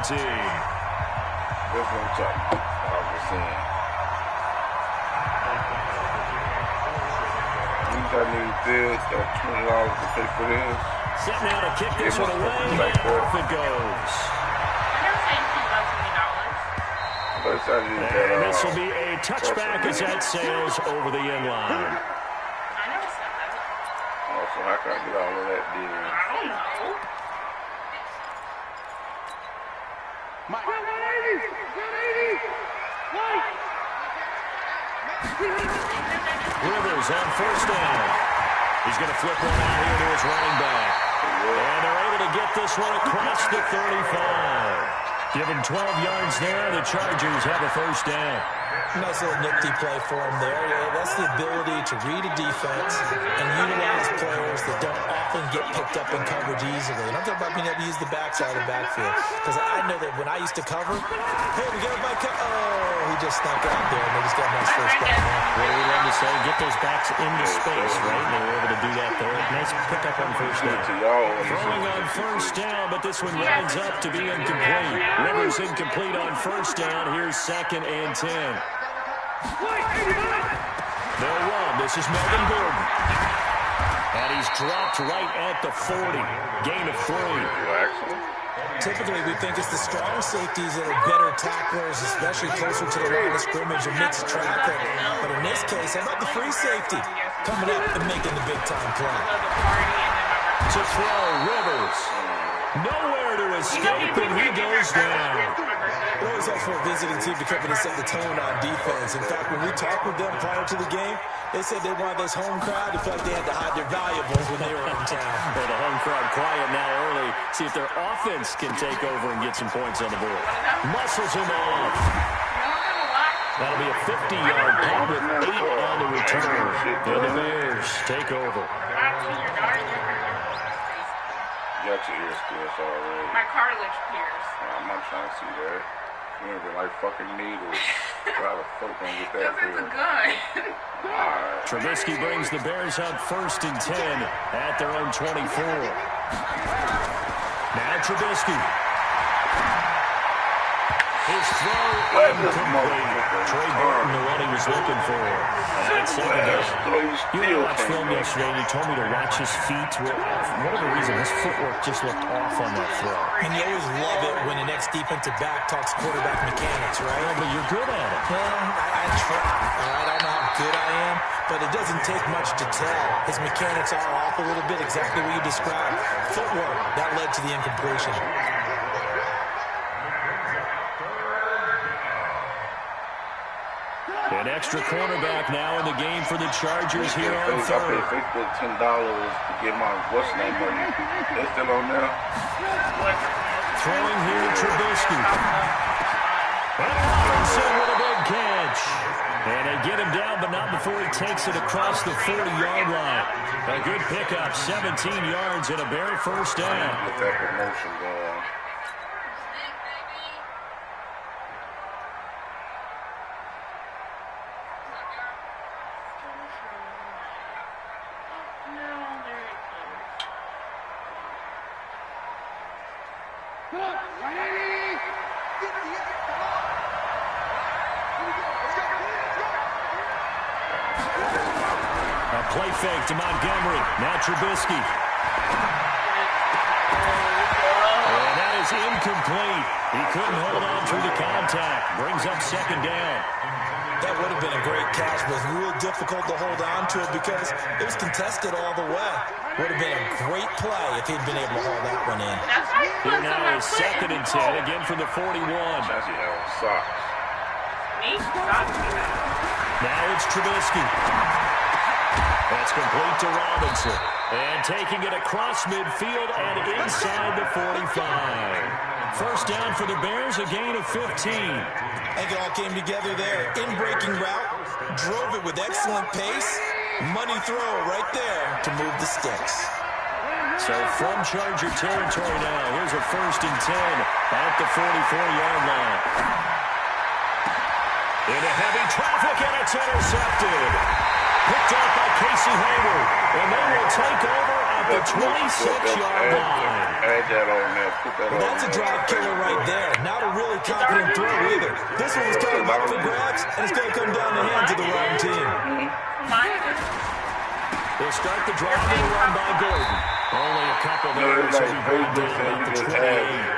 17. That's what I'm talking about. I was saying. I need this. Got $20 to pay for this. Set now to kick this one away. Off it goes. And this will be a touchback as that sails over the end line. Oh, so how can I get all of that deal? I don't know. Rivers on first down. He's going to flip one out here to his running back. And they're able to get this one across the 35. Give him 12 yards there. The Chargers have a first down. Nice little nifty play for him there. That's the ability to read a defense and utilize players that don't often get picked up in coverage easily. And I'm talking about being able to use the backside of the backfield. Because I know that when I used to cover, hey, we got my he just snuck out there, and they just got a nice first down. What do we love to say? Get those backs into space, right? They were able to do that there. Nice pickup on first down. Throwing on first down, but this one winds up to be incomplete. Rivers incomplete on first down. Here's 2nd and 10. They'll run. This is Melvin Gordon. And he's dropped right at the 40. Gain of 3. Typically, we think it's the strong safeties that are better tacklers, especially closer to the line of scrimmage amidst traffic. But in this case, how about the free safety coming up and making the big-time play? To throw, Rivers. Nowhere to escape, and he goes down. It always helps for a visiting team to come in and set the tone on defense. In fact, when we talked with them prior to the game, they said they wanted this home crowd to feel like they had to hide their valuables when they were in town. Well, the home crowd quiet now early. See if their offense can take over and get some points on the board. Muscles him off. That'll be a 50-yard punt with 8 on the return. And the Bears take over. You got your ears pierced already. My cartilage pierced. I'm not trying to see that. You remember like fucking needles. How the fuck gonna get that Because it's a gun. Alright. Trubisky brings the Bears up 1st and 10 at their own 24. Now Trubisky. His throw incomplete. Trey Burton, the one he was looking for. That's 2nd down. You watched film yesterday and you told me to watch his feet. For whatever reason, his footwork just looked off on that throw. And you always love it when the next defensive back talks quarterback mechanics, right? Yeah, but you're good at it. Well, I try. All right, I don't know how good I am, but it doesn't take much to tell. His mechanics are off a little bit, exactly what you described. Footwork, that led to the incompletion. An extra cornerback now in the game for the Chargers here on third. I paid $10 to get my what's name money. They're still on there. Throwing here to Trubisky. And Robinson with a big catch. And they get him down, but not before he takes it across the 40-yard line. A good pickup, 17 yards and a bare first down. Get that promotion going. Play fake to Montgomery. Now Trubisky. And that is incomplete. He couldn't hold on through the contact. Brings up 2nd down. That would have been a great catch, but it was real difficult to hold on to it because it was contested all the way. Would have been a great play if he'd been able to haul that one in. Here now is 2nd and 10, again from the 41. Now it's Trubisky. That's complete to Robinson. And taking it across midfield and inside the 45. First down for the Bears, a gain of 15. I think it all came together there. In-breaking route, drove it with excellent pace. Money throw right there to move the sticks. So from Charger territory now, here's a 1st and 10 at the 44-yard line. Into heavy traffic, and it's intercepted. Picked up by Casey Hayward, and they will take over at the 26-yard line. Add that on there. Put that Well, on that's a there. drive killer right there. Not a really confident throw either. This one was kind of up for grabs, and it's going to come down the hands of the wrong team. They'll start the drive with a run by Gordon. Only a couple there, so he brought down at the 28.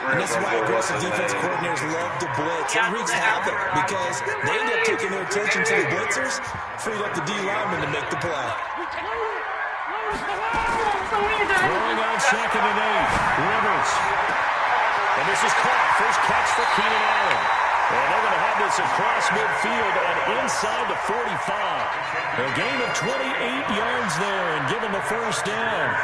And this is why aggressive defense coordinators love to blitz. It wreaks havoc because they end up taking their attention to the blitzers, freed up the D lineman to make the play. Throwing on 2nd and 8. Rivers. And this is caught. First catch for Keenan Allen. And they're going to have this across midfield and inside the 45. A gain of 28 yards there and give them the first down.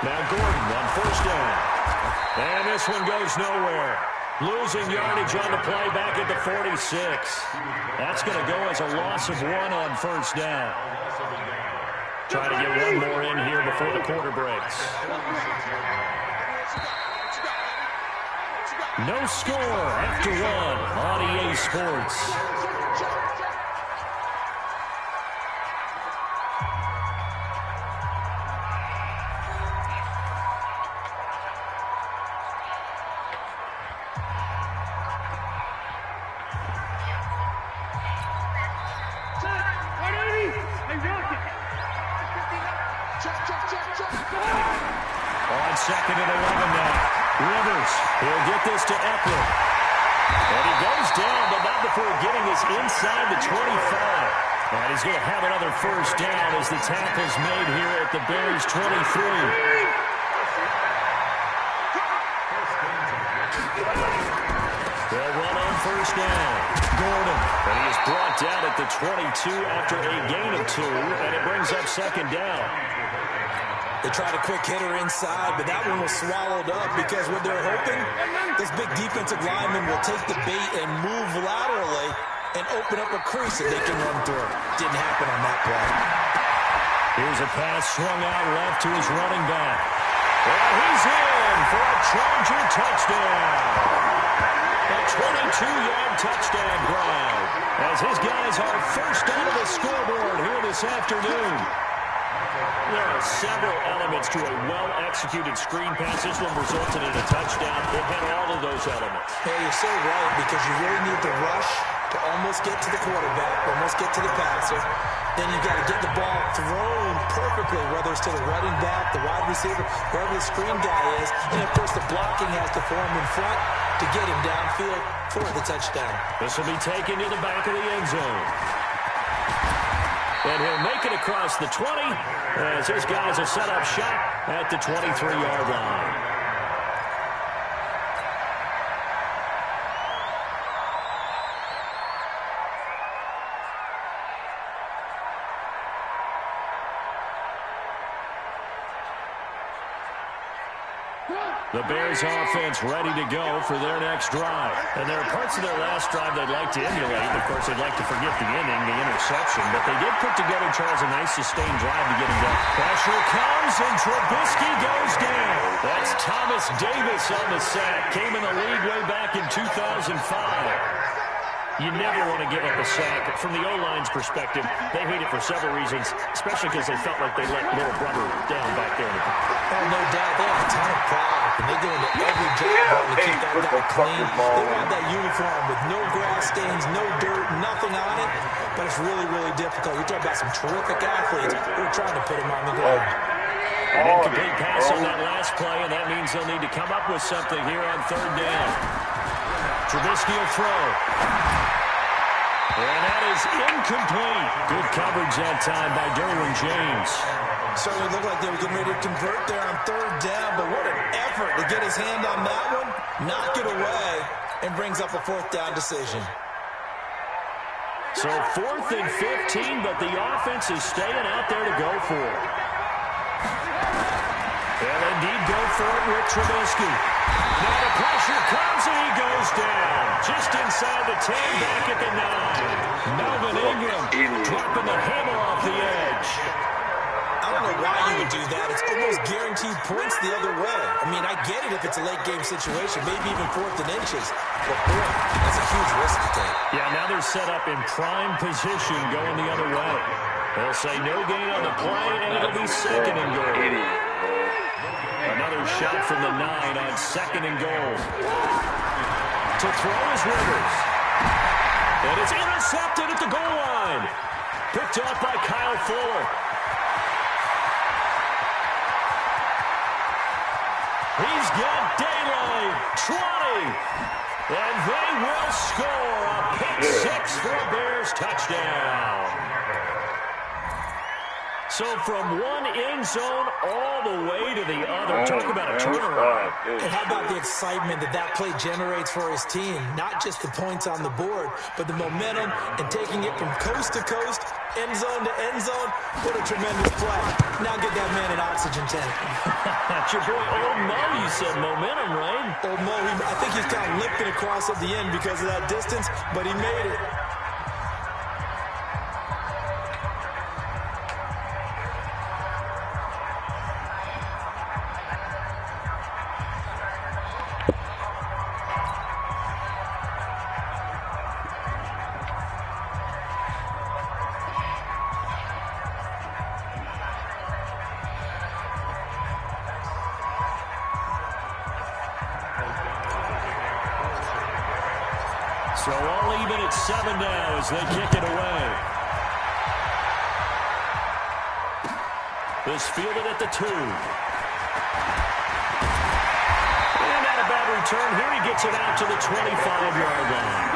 Now Gordon on first down. And this one goes nowhere. Losing yardage on the play back at the 46. That's going to go as a loss of 1 on first down. Try to get one more in here before the quarter breaks. No score after 1 on EA Sports. On 2nd and 11 now. Rivers, he'll get this to Eckler. And he goes down, but not before getting this inside the 25. And he's going to have another first down as the tackle's made here at the Bears' 23. They'll run on first down. Gordon. And he is brought down at the 22 after a gain of 2, and it brings up 2nd down. They tried a quick hitter inside, but that one was swallowed up because what they're hoping, this big defensive lineman will take the bait and move laterally and open up a crease that they can run through. Didn't happen on that play. Here's a pass swung out left to his running back. And he's in for a Charger touchdown. A 22-yard touchdown drive as his guys are first onto the scoreboard here this afternoon. There are several elements to a well-executed screen pass. This one resulted in a touchdown. It had all of those elements. Hey, you're so right, because you really need the rush to almost get to the quarterback, almost get to the passer. Then you got to get the ball thrown perfectly, whether it's to the running back, the wide receiver, wherever the screen guy is. And, of course, the blocking has to form in front to get him downfield for the touchdown. This will be taken to the back of the end zone. And he'll make it across the 20 as his guys will set up shop at the 23-yard line. The Bears offense ready to go for their next drive. And there are parts of their last drive they'd like to emulate. Of course, they'd like to forget the inning, the interception. But they did put together, Charles, a nice sustained drive to get him done. Pressure comes, and Trubisky goes down. That's Thomas Davis on the sack. Came in the league way back in 2005. You never want to give up a sack. From the O-line's perspective, they hate it for several reasons, especially because they felt like they let little brother down back there in the pocket. Oh, no doubt. They have a ton of pride, and they go into every job to keep that guy clean. They want that uniform with no grass stains, no dirt, nothing on it, but it's really, really difficult. You're talking about some terrific athletes who are trying to put him on the ground. An incomplete pass on that last play, and that means they'll need to come up with something here on third down. Trubisky will throw. And that is incomplete. Good coverage that time by Derwin James. Certainly looked like they were getting ready to convert there on third down, but what an effort to get his hand on that one, knock it away, and brings up a fourth down decision. So 4th and 15, but the offense is staying out there to go for it. They'll indeed go for it with Trubisky. Now the pressure comes and he goes down. Just inside the 10, back at the 9. Melvin Ingram dropping the hammer off the edge. I don't know why you would do that. It's almost guaranteed points the other way. I mean, I get it if it's a late game situation, maybe even 4th and inches. But boy, that's a huge risk to take. Yeah, now they're set up in prime position going the other way. They'll say no gain on the play, and it'll be 2nd and goal. Another shot from the 9 on 2nd and goal. To throw is Rivers. And it's intercepted at the goal line. Picked up by Kyle Fuller. He's got daylight. 20. And they will score a pick 6 for a Bears touchdown. So from one end zone all the way to the other. Talk about a turnaround. And how about the excitement that play generates for his team? Not just the points on the board, but the momentum and taking it from coast to coast, end zone to end zone. What a tremendous play. Now get that man an oxygen tank. That's your boy Old Mo, you said momentum, right? Old Mo, I think he's kind of limping across at the end because of that distance, but he made it. So all even at 7 now as they kick it away. This fielded at the 2. And not a bad return. Here he gets it out to the 25-yard line.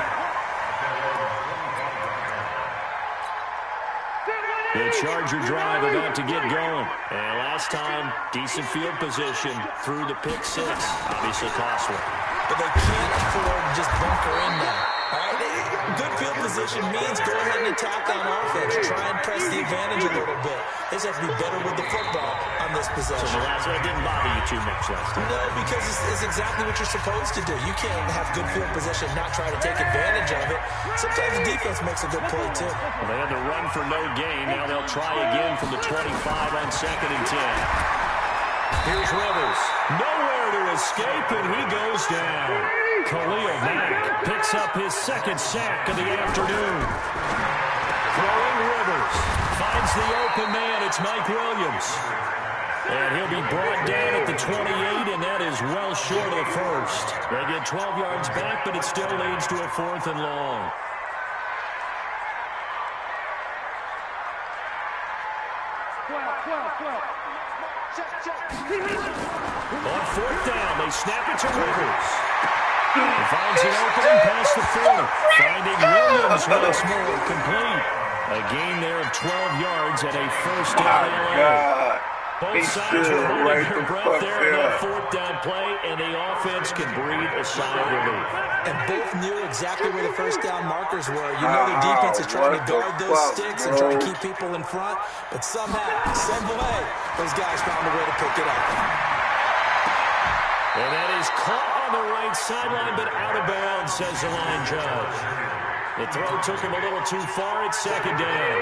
The Charger drive about to get going. And last time, decent field position through the pick 6. Obviously costly. But they can't afford to just bunker in now. All right? Good field position means go ahead and attack on offense. Try and press the advantage a little bit. They just have to be better with the football on this possession. So the last one didn't bother you too much last time. No, because it's exactly what you're supposed to do. You can't have good field position and not try to take advantage of it. Sometimes the defense makes a good play, too. Well, they had to run for no gain. Now they'll try again from the 25 on 2nd and 10. Here's Rivers. Nowhere to escape, and he goes down. Khalil Mack picks up his 2nd sack of the afternoon. Throwing Rivers. Finds the open man. It's Mike Williams. And he'll be brought down at the 28, and that is well short of the first. They get 12 yards back, but it still leads to a 4th and long. On 4th down, they snap it to Rivers. He finds an opening past the 40. Finding Williams once more, complete. A gain there of 12 yards and a first down. Both sides were holding their breath there in that 4th down play, and the offense can breathe a sigh of relief. And both knew exactly where the first down markers were. You know their defense is trying to guard those sticks and try to keep people in front, but somehow, some way, those guys found a way to pick it up. And that is caught on the right sideline, but out of bounds, says the line judge. The throw took him a little too far at 2nd down.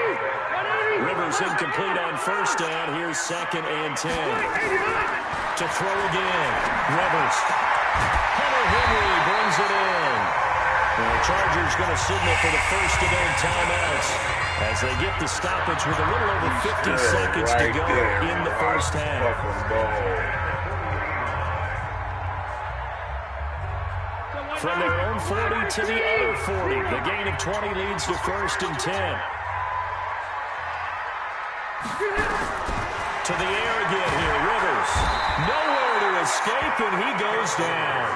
Rivers incomplete on 1st down. Here's 2nd and 10. To throw again. Rivers. Hunter Henry brings it in. And the Chargers going to signal for the first of their timeouts as they get the stoppage with a little over 50 seconds to go in the first half. From their own 40 to the other 40. The gain of 20 leads to 1st and 10. To the air again here, Rivers. Nowhere to escape, and he goes down.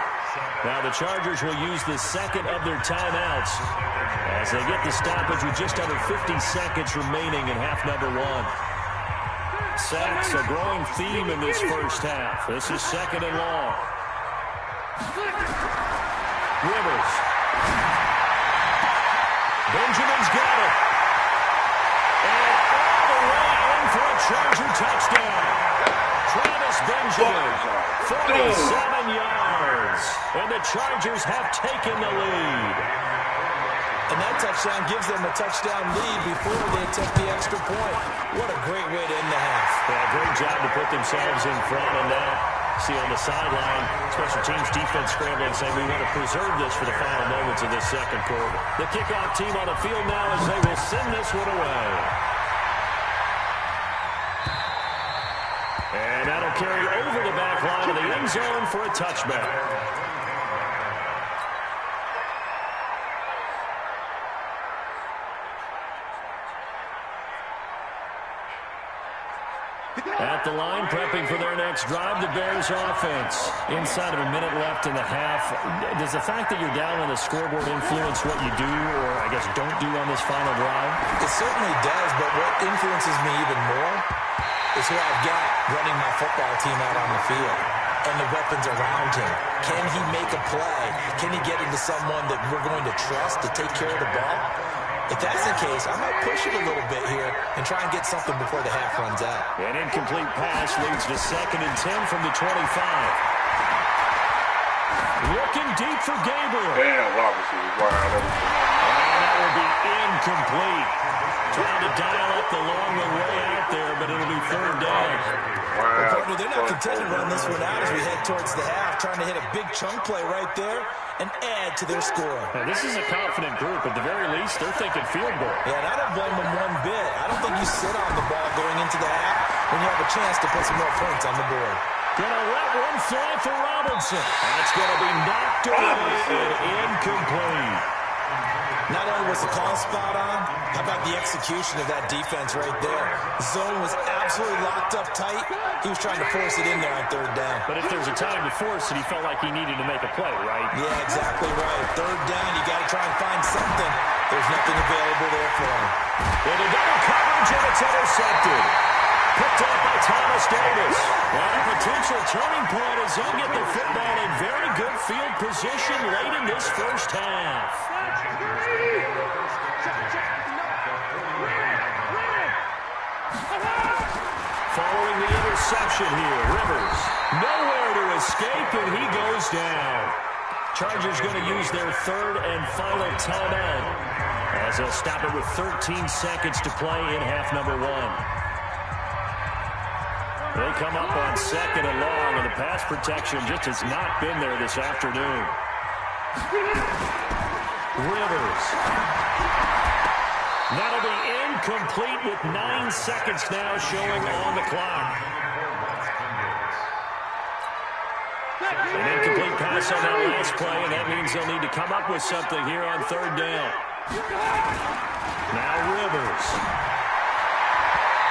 Now the Chargers will use the 2nd of their timeouts as they get the stoppage with just under 50 seconds remaining in half number 1. Sacks, a growing theme in this first half. This is 2nd and long. Rivers. Benjamin's got it. And all the way in for a Charger touchdown. Travis Benjamin Benjamin. 47 yards. And the Chargers have taken the lead. And that touchdown gives them a touchdown lead before they attempt the extra point. What a great way to end the half. Yeah, great job to put themselves in front. And now, see on the sideline, special teams defense scrambling, saying we want to preserve this for the final moments of this second quarter. The kickoff team on the field now as they will send this one away. And that'll carry over the back line of the end zone for a touchback. At the line, prepping for their next drive, the Bears offense. Inside of a minute left in the half, does the fact that you're down on the scoreboard influence what you do, or I guess don't do on this final drive? It certainly does, but what influences me even more is who I've got running my football team out on the field and the weapons around him. Can he make a play? Can he get into someone that we're going to trust to take care of the ball? If that's the case, I might push it a little bit here and try and get something before the half runs out. An incomplete pass leads to 2nd and 10 from the 25. Looking deep for Gabriel. Damn, Robinson is wide open. And that will be incomplete. Trying to dial up the long way out there, but it'll be 3rd down. Well, partner, they're not content to run this one out as we head towards the half, trying to hit a big chunk play right there and add to their score. Now, this is a confident group. At the very least, they're thinking field goal. Yeah, and I don't blame them one bit. I don't think you sit on the ball going into the half when you have a chance to put some more points on the board. Gonna let one fly for Robinson. That's gonna be knocked away and incomplete. Not only was the call spot on, how about the execution of that defense right there? The zone was absolutely locked up tight. He was trying to force it in there on 3rd down. But if there's a time to force it, he felt like he needed to make a play, right? Yeah, exactly right. 3rd down, you got to try and find something. There's nothing available there for him. With a double coverage, and it's intercepted. Picked up by Thomas Davis. And a potential turning point as he'll get the football in very good field position late in this first half. Following the interception here, Rivers nowhere to escape, and he goes down. Chargers going to use their 3rd and final timeout as they'll stop it with 13 seconds to play in half number 1. They come up on 2nd and long, and the pass protection just has not been there this afternoon. Rivers. That'll be incomplete with 9 seconds now showing on the clock. An incomplete pass on that last play, and that means they'll need to come up with something here on 3rd down. Now Rivers.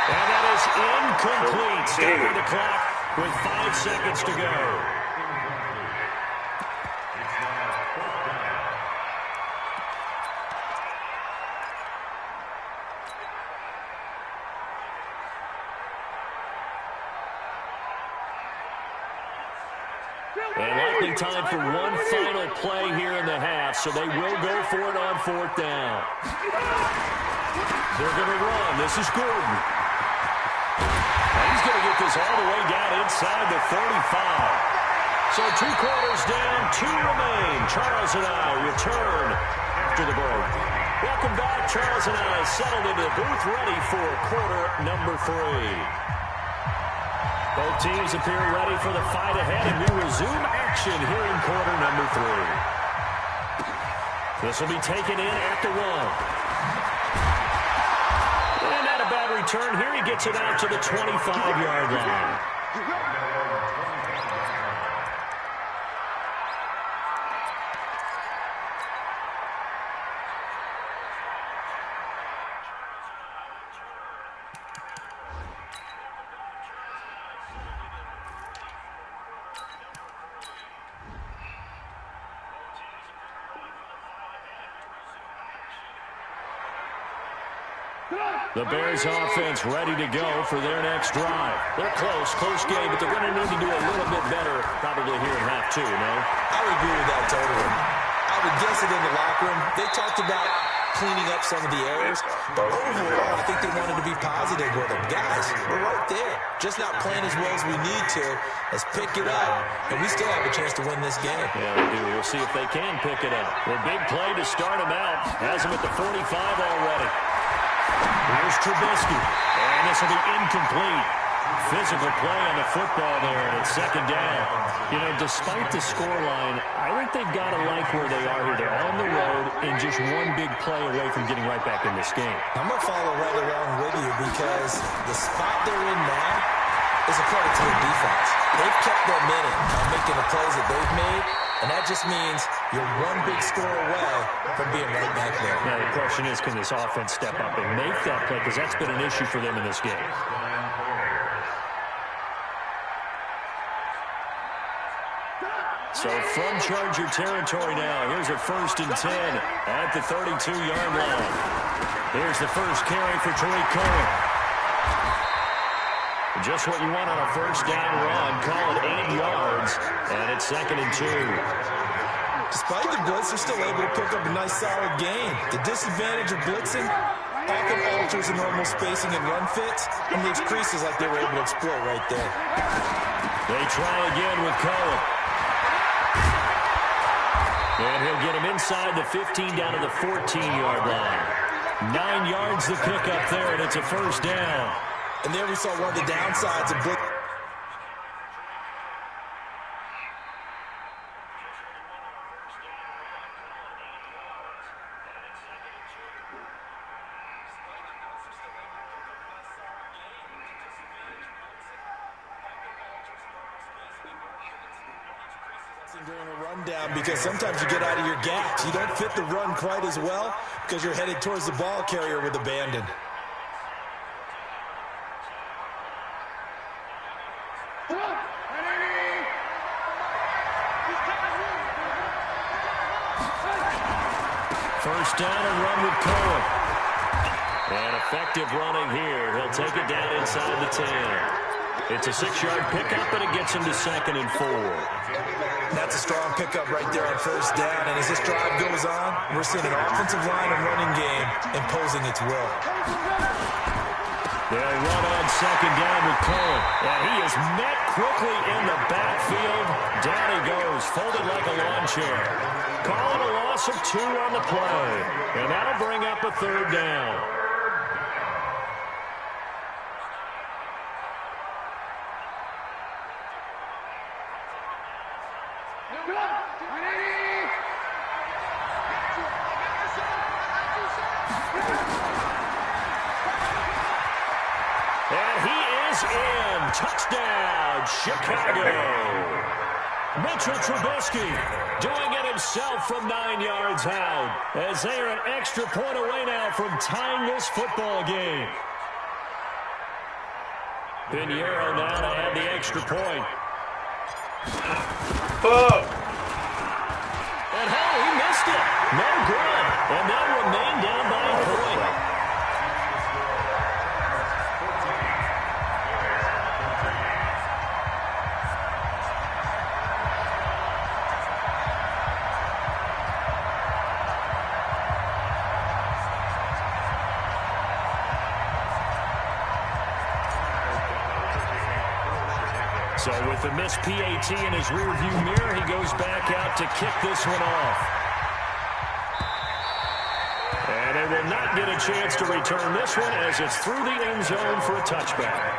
And that is incomplete. Stopping the clock with 5 seconds to go. And likely time for one final play here in the half, so they will go for it on 4th down. They're going to run. This is Gordon. And he's going to get this all the way down inside the 45. So 2 quarters down, 2 remain. Charles and I return after the break. Welcome back. Charles and I settled into the booth ready for quarter number 3. Both teams appear ready for the fight ahead, and we resume action here in quarter number 3. This will be taken in at the 1. And not a bad return here. He gets it out to the 25-yard line. The Bears offense ready to go for their next drive. They're close game, but they're going to need to do a little bit better probably here in half 2, no? I would agree with that totally. I would guess it in the locker room. They talked about cleaning up some of the errors. But overall, I think they wanted to be positive with them. Guys, we're right there. Just not playing as well as we need to. Let's pick it up, and we still have a chance to win this game. Yeah, we do. We'll see if they can pick it up. The big play to start him out. Has him at the 45 already. Here's Trubisky. And this will be incomplete. Physical play on the football there, and it's second down. You know, despite the scoreline, I think they've got to like where they are here. They're on the road and just one big play away from getting right back in this game. I'm going to follow right along with you because the spot they're in now is a credit to their defense. They've kept their minute on making the plays that they've made, and that just means you're one big score away from being right back there. Now, the question is, can this offense step up and make that play? Because that's been an issue for them in this game. So from Charger territory now, here's a 1st and 10 at the 32-yard line. Here's the first carry for Tariq Cohen. Just what you want on a first down run. Call it 8 yards, and it's 2nd and 2. Despite the blitz, they're still able to pick up a nice solid gain. The disadvantage of blitzing often alters the normal spacing and run fits, and leaves creases like they were able to exploit right there. They try again with Cohen. And he'll get him inside the 15 down to the 14-yard line. 9 yards to pick up there, and it's a first down. And there we saw one of the downsides of blitz. During a rundown, because sometimes you get out of your gaps. You don't fit the run quite as well because you're headed towards the ball carrier with abandon. First down and run with Cohen. And effective running here. He'll take it down inside the 10. It's a 6-yard pickup, and it gets him to 2nd and 4. That's a strong pickup right there on first down. And as this drive goes on, we're seeing an offensive line and running game imposing its will. They'll run on 2nd down with Cohen. And he is met quickly in the backfield. Down he goes, folded like a lawn chair. Calling a loss of 2 on the play. And that'll bring up a 3rd down. And he is in. Touchdown, Chicago. Mitchell Trubisky doing it himself from 9 yards out, as they are an extra point away now from tying this football game. Pinheiro now to add the extra point. And he missed it. No good. And they'll remain down by a point. So with the missed PAT in his rearview mirror, he goes back out to kick this one off. And they will not get a chance to return this one as it's through the end zone for a touchback.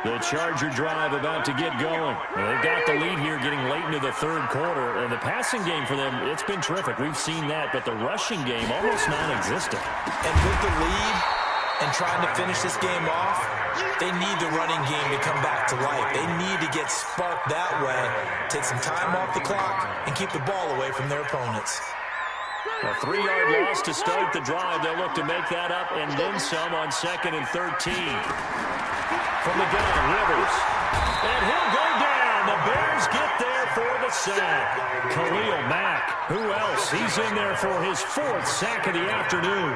The Charger drive about to get going. They've got the lead here getting late into the 3rd quarter. And the passing game for them, it's been terrific. We've seen that. But the rushing game, almost non-existent. And with the lead and trying to finish this game off, they need the running game to come back to life. They need to get sparked that way, take some time off the clock, and keep the ball away from their opponents. A 3-yard loss to start the drive. They'll look to make that up and then some on 2nd and 13. From the gun, Rivers. And he'll go down. The Bears get there for the sack. Khalil Mack. Who else? He's in there for his 4th sack of the afternoon.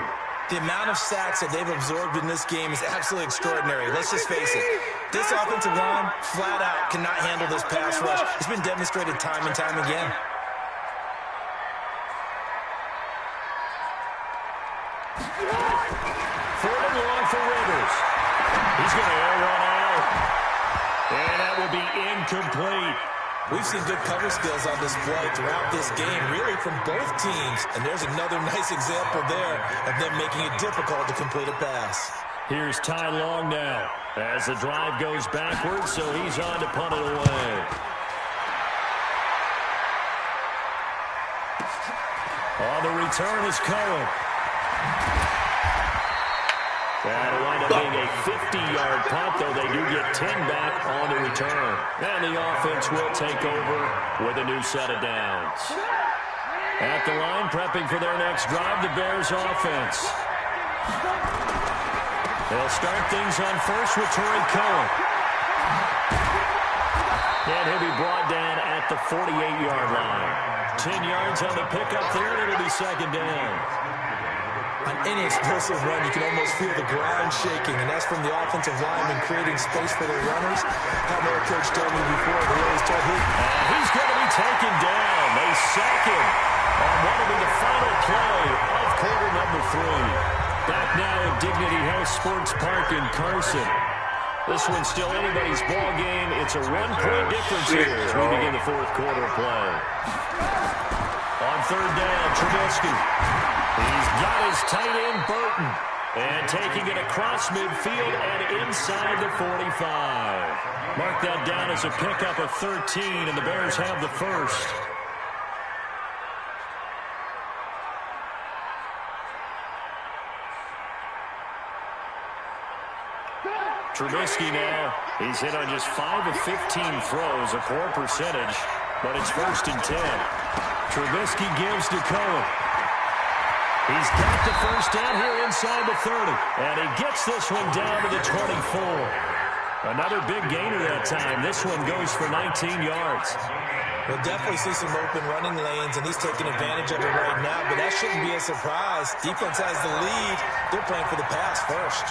The amount of sacks that they've absorbed in this game is absolutely extraordinary. Let's just face it. This offensive line, flat out, cannot handle this pass rush. It's been demonstrated time and time again. Third and long for Rivers. He's going to air one out. And that will be incomplete. We've seen good cover skills on display throughout this game, really from both teams. And there's another nice example there of them making it difficult to complete a pass. Here's Ty Long now as the drive goes backwards, so he's on to punt it away. On the return is Cohen. That'll wind up being a 50-yard punt, though they do get 10 back on the return. And the offense will take over with a new set of downs. At the line, prepping for their next drive, the Bears offense. They'll start things on first with Torrey Cohen. And he'll be brought down at the 48-yard line. 10 yards on the pickup there, and it'll be second down. On any explosive run, you can almost feel the ground shaking, and that's from the offensive lineman creating space for their runners. Had another coach tell me before, they always told him. He's going to be taken down. They sack him on what will be the final play of quarter number 3. Back now at Dignity Health Sports Park in Carson. This one's still anybody's ball game. It's a 1-point difference here as we begin the fourth quarter play. On third down, Trubisky. He's got his tight end, Burton. And taking it across midfield and inside the 45. Mark that down as a pickup of 13, and the Bears have the first. Trubisky now. He's hit on just 5 of 15 throws, a poor percentage, but it's first and 10. Trubisky gives to Cohen. He's got the first down here inside the 30. And he gets this one down to the 24. Another big gainer that time. This one goes for 19 yards. We'll definitely see some open running lanes, and he's taking advantage of it right now, but that shouldn't be a surprise. Defense has the lead. They're playing for the pass first.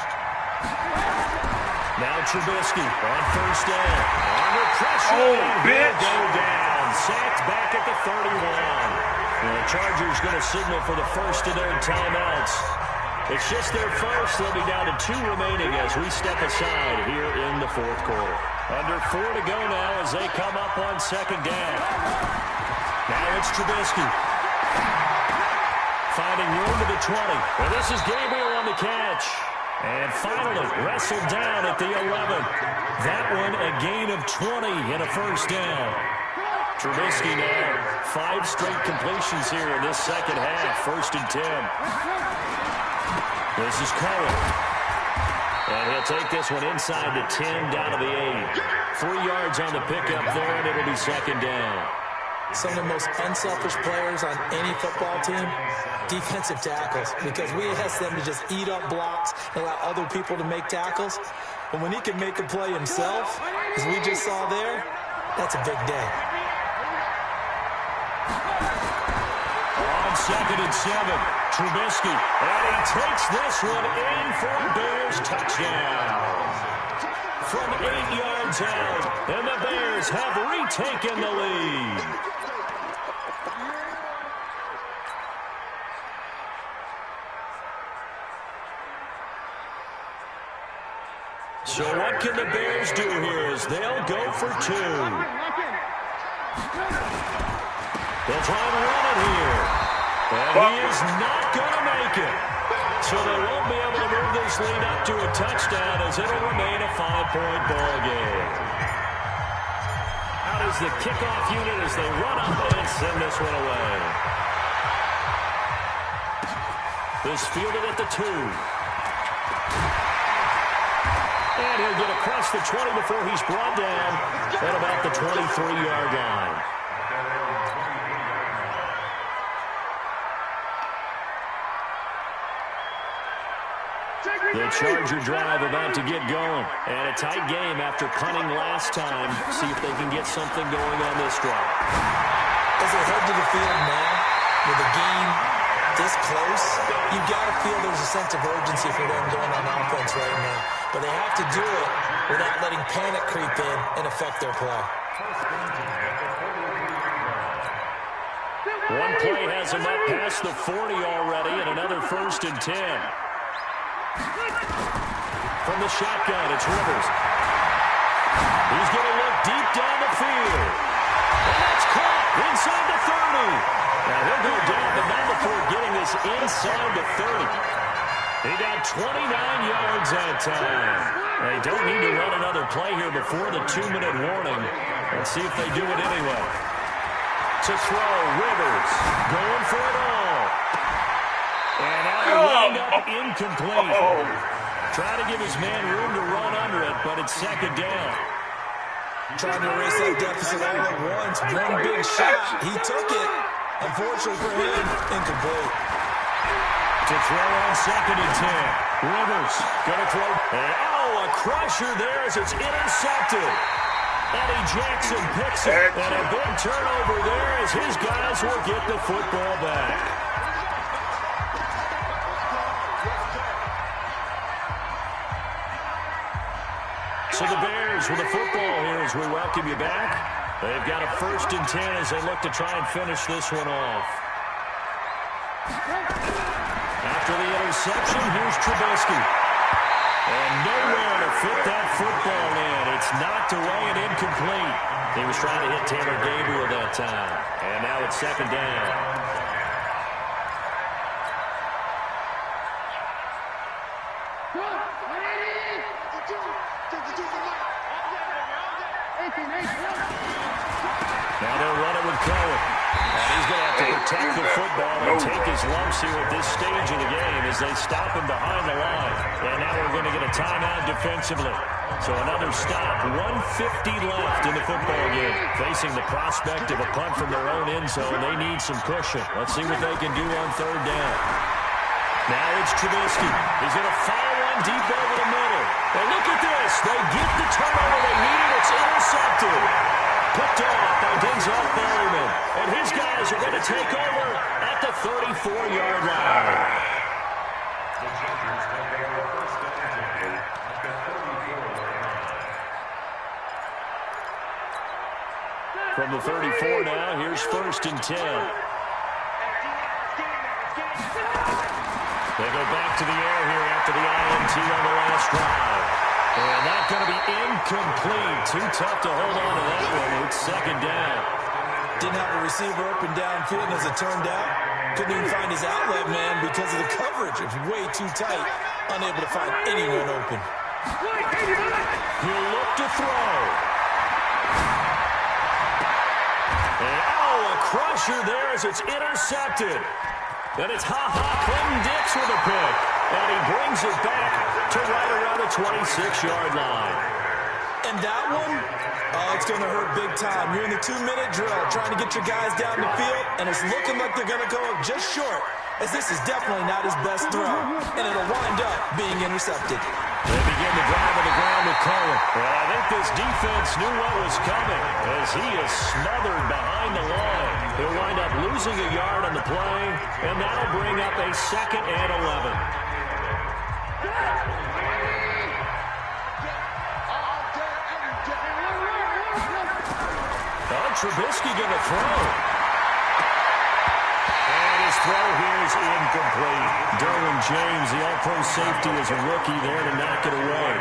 Now Trubisky on first down. Under pressure. Oh, bitch. Go down. Sacked back at the 31. And the Chargers going to signal for the first of their timeouts. It's just their first. They'll be down to 2 remaining as we step aside here in the fourth quarter. Under 4 to go now as they come up on second down. Now it's Trubisky. Finding room to the 20. And this is Gabriel on the catch. And finally wrestled down at the 11. That one a gain of 20 and a first down. Trubisky now, 5 straight completions here in this second half. First and 10. This is Cohen. And he'll take this one inside the 10, down to the 8. 3 yards on the pickup there, and it'll be second down. Some of the most unselfish players on any football team, defensive tackles, because we ask them to just eat up blocks and allow other people to make tackles. But when he can make a play himself, as we just saw there, that's a big day. On second and 7, Trubisky, and he takes this one in for a Bears touchdown. From 8 yards out, and the Bears have retaken the lead. So what can the Bears do here as they'll go for 2? They'll try and run it here. And he is not going to make it. So they won't be able to move this lead up to a touchdown as it'll remain a 5-point ball game. Out is the kickoff unit as they run up and send this one away. This fielded at the 2. And he'll get across the 20 before he's brought down at about the 23-yard line. The Charger drive about to get going. And a tight game after punting last time. See if they can get something going on this drive. As they head to the field now, with the game this close, you've got to feel there's a sense of urgency for them going on offense right now. But they have to do it without letting panic creep in and affect their play. One play has him up past the 40 already, and another 1st and 10. From the shotgun, it's Rivers. He's going to look deep down the field. And that's caught inside the 30. Now he'll go down, but not before getting this inside the 30. He got 29 yards that time. They don't need to run another play here before the 2-minute warning. Let's see if they do it anyway. To throw, Rivers going for it all. And now they wind up incomplete. Trying to give his man room to run under it, but it's 2nd down. Trying to erase that deficit all at once. One big shot. He took it. Unfortunately for him, incomplete. To throw on 2nd and 10. Rivers going to throw. And a crusher there as it's intercepted. Eddie Jackson picks it. And a big turnover there as his guys will get the football back. So the Bears with the football here as we welcome you back. They've got a 1st and 10 as they look to try and finish this one off. After the interception, here's Trubisky. And nowhere to fit that football in. It's knocked away and incomplete. He was trying to hit Taylor Gabriel that time. And now it's 2nd down. Now they'll run it with Cohen. And he's going to have to protect the football and take his lumps here at this stage of the game as they stop him behind the line. And now we're going to get a timeout defensively. So another stop. 1:50 left in the football game. Facing the prospect of a punt from their own end zone, they need some cushion. Let's see what they can do on 3rd down. Now it's Trubisky. He's going to fire one deep over the middle. And look at this. They get the turnover they needed. It's intercepted. Picked off by Denzel Berryman. And his guys are going to take over at the 34-yard line. From the 34 now, here's 1st and 10. They go back to the air here after the INT on the last drive. And that's going to be incomplete. Too tough to hold on to that one. It's 2nd down. Didn't have a receiver open downfield, and as it turned out, couldn't even find his outlet man because of the coverage. It's way too tight. Unable to find anyone open. He'll look to throw. And a crusher there as it's intercepted. And it's Clinton-Dix with a pick. And he brings it back to right around the 26-yard line. And that one, it's going to hurt big time. You're in the 2-minute drill trying to get your guys down the field, and it's looking like they're going to go up just short, as this is definitely not his best throw, and it'll wind up being intercepted. They begin to drive on the ground with Cohen. Well, I think this defense knew what was coming as he is smothered behind the line. He'll wind up losing a yard on the play, and that'll bring up a 2nd and 11. Trubisky going to throw. And his throw here is incomplete. Derwin James, the all-pro safety, is a rookie there to knock it away.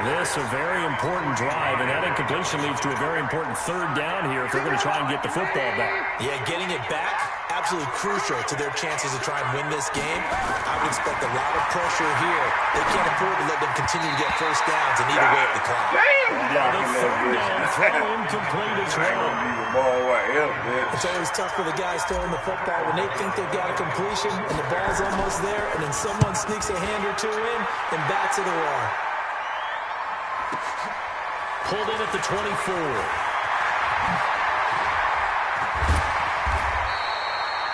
This a very important drive, and that incompletion leads to a very important 3rd down here if they're going to try and get the football back. Yeah, getting it back, absolutely crucial to their chances to try and win this game. I would expect a lot of pressure here. They can't afford to let them continue to get 1st downs and eat away at the clock. Now the 3rd down throw incomplete as well. It's always tough for the guys throwing the football when they think they've got a completion and the ball's almost there, and then someone sneaks a hand or two in and bats it away. Pulled in at the 24.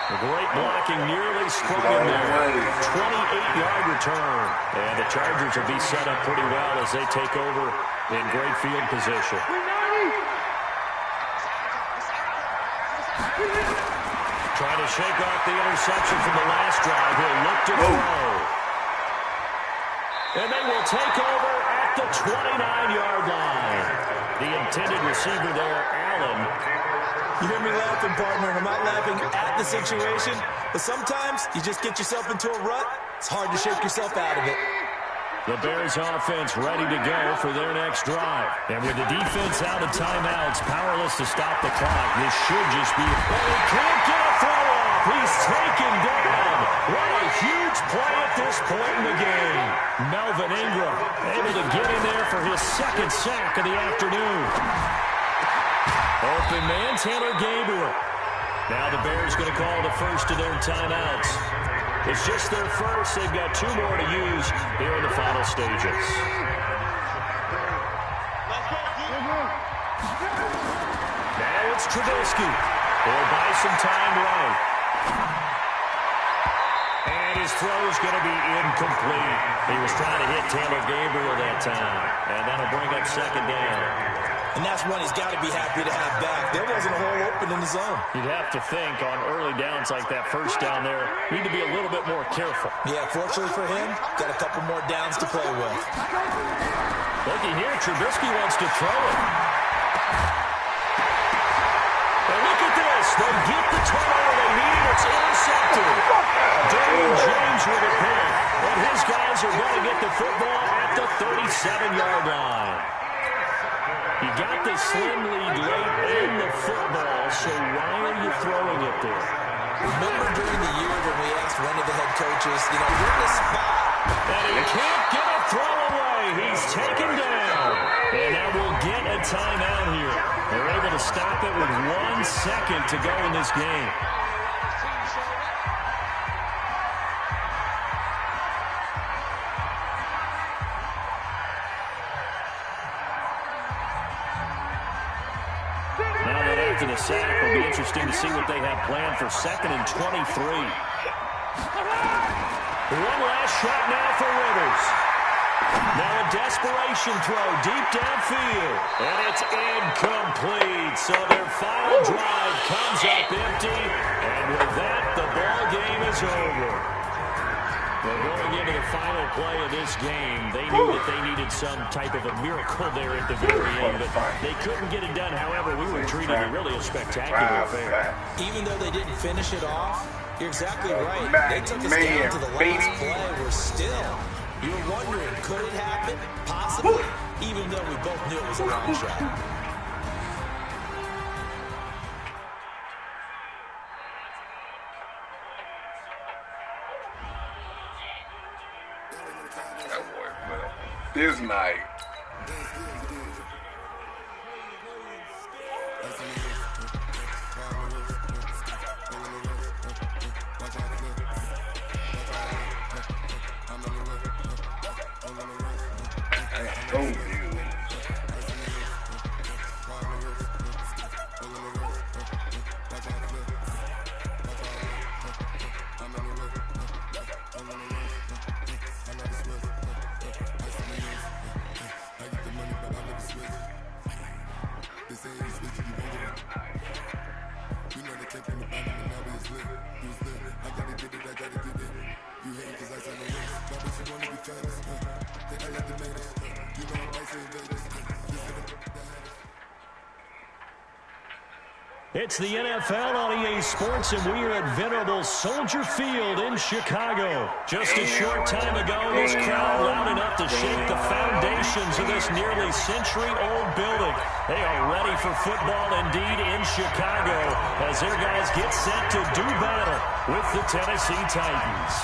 The great blocking nearly sprung him there. 28-yard return. And the Chargers will be set up pretty well as they take over in great field position. Trying to to shake off the interception from the last drive. He'll look to throw. And they will take over at the 29-yard line. The intended receiver there, Allen. You hear me laughing, partner, and I'm not laughing at the situation, but sometimes you just get yourself into a rut. It's hard to shake yourself out of it. The Bears offense ready to go for their next drive. And with the defense out of timeouts, powerless to stop the clock, this should just be... But he can't get a throw off. He's taken down. What a huge play at this point in the game. Melvin Ingram able to get in there for his second sack of the afternoon. Open man, Taylor Gabriel. Now the Bears going to call the first of their timeouts. It's just their first. They've got 2 more to use here in the final stages. Now it's Trubisky. He'll buy some time right. And his throw's going to be incomplete. He was trying to hit Taylor Gabriel that time. And that'll bring up second down. And that's one he's got to be happy to have back. There wasn't a hole open in the zone. You'd have to think on early downs like that first down there, need to be a little bit more careful. Yeah, fortunately for him, got a couple more downs to play with. Looky here, Trubisky wants to throw it. And look at this. They get the turnover they need. It's intercepted. Daniel James with a pick. And his guys are going to get the football at the 37-yard line. You got the slim lead late in the football, so why are you throwing it there? Remember during the year when we asked one of the head coaches, we're in the spot. And he can't get a throw away. He's taken down. And now we'll get a timeout here. They're able to stop it with 1 second to go in this game. To the sack. It'll be interesting to see what they have planned for 2nd and 23. One last shot now for Rivers. Now a desperation throw deep downfield. And it's incomplete. So their final drive comes up empty. And with that, the ball game is over. Well, going into the final play of this game, they knew that they needed some type of a miracle there at the very end, but they couldn't get it done. However, we were treated really a spectacular affair. Even though they didn't finish it off, you're exactly right. They took us down to the last play. We're still, you're wondering, could it happen? Possibly, even though we both knew it was a long shot. This night. I told you. It's the NFL on EA Sports, and we are at venerable Soldier Field in Chicago. Just a short time ago, this crowd loud enough to shake the foundations of this nearly century-old building. They are ready for football indeed in Chicago as their guys get set to do battle with the Tennessee Titans.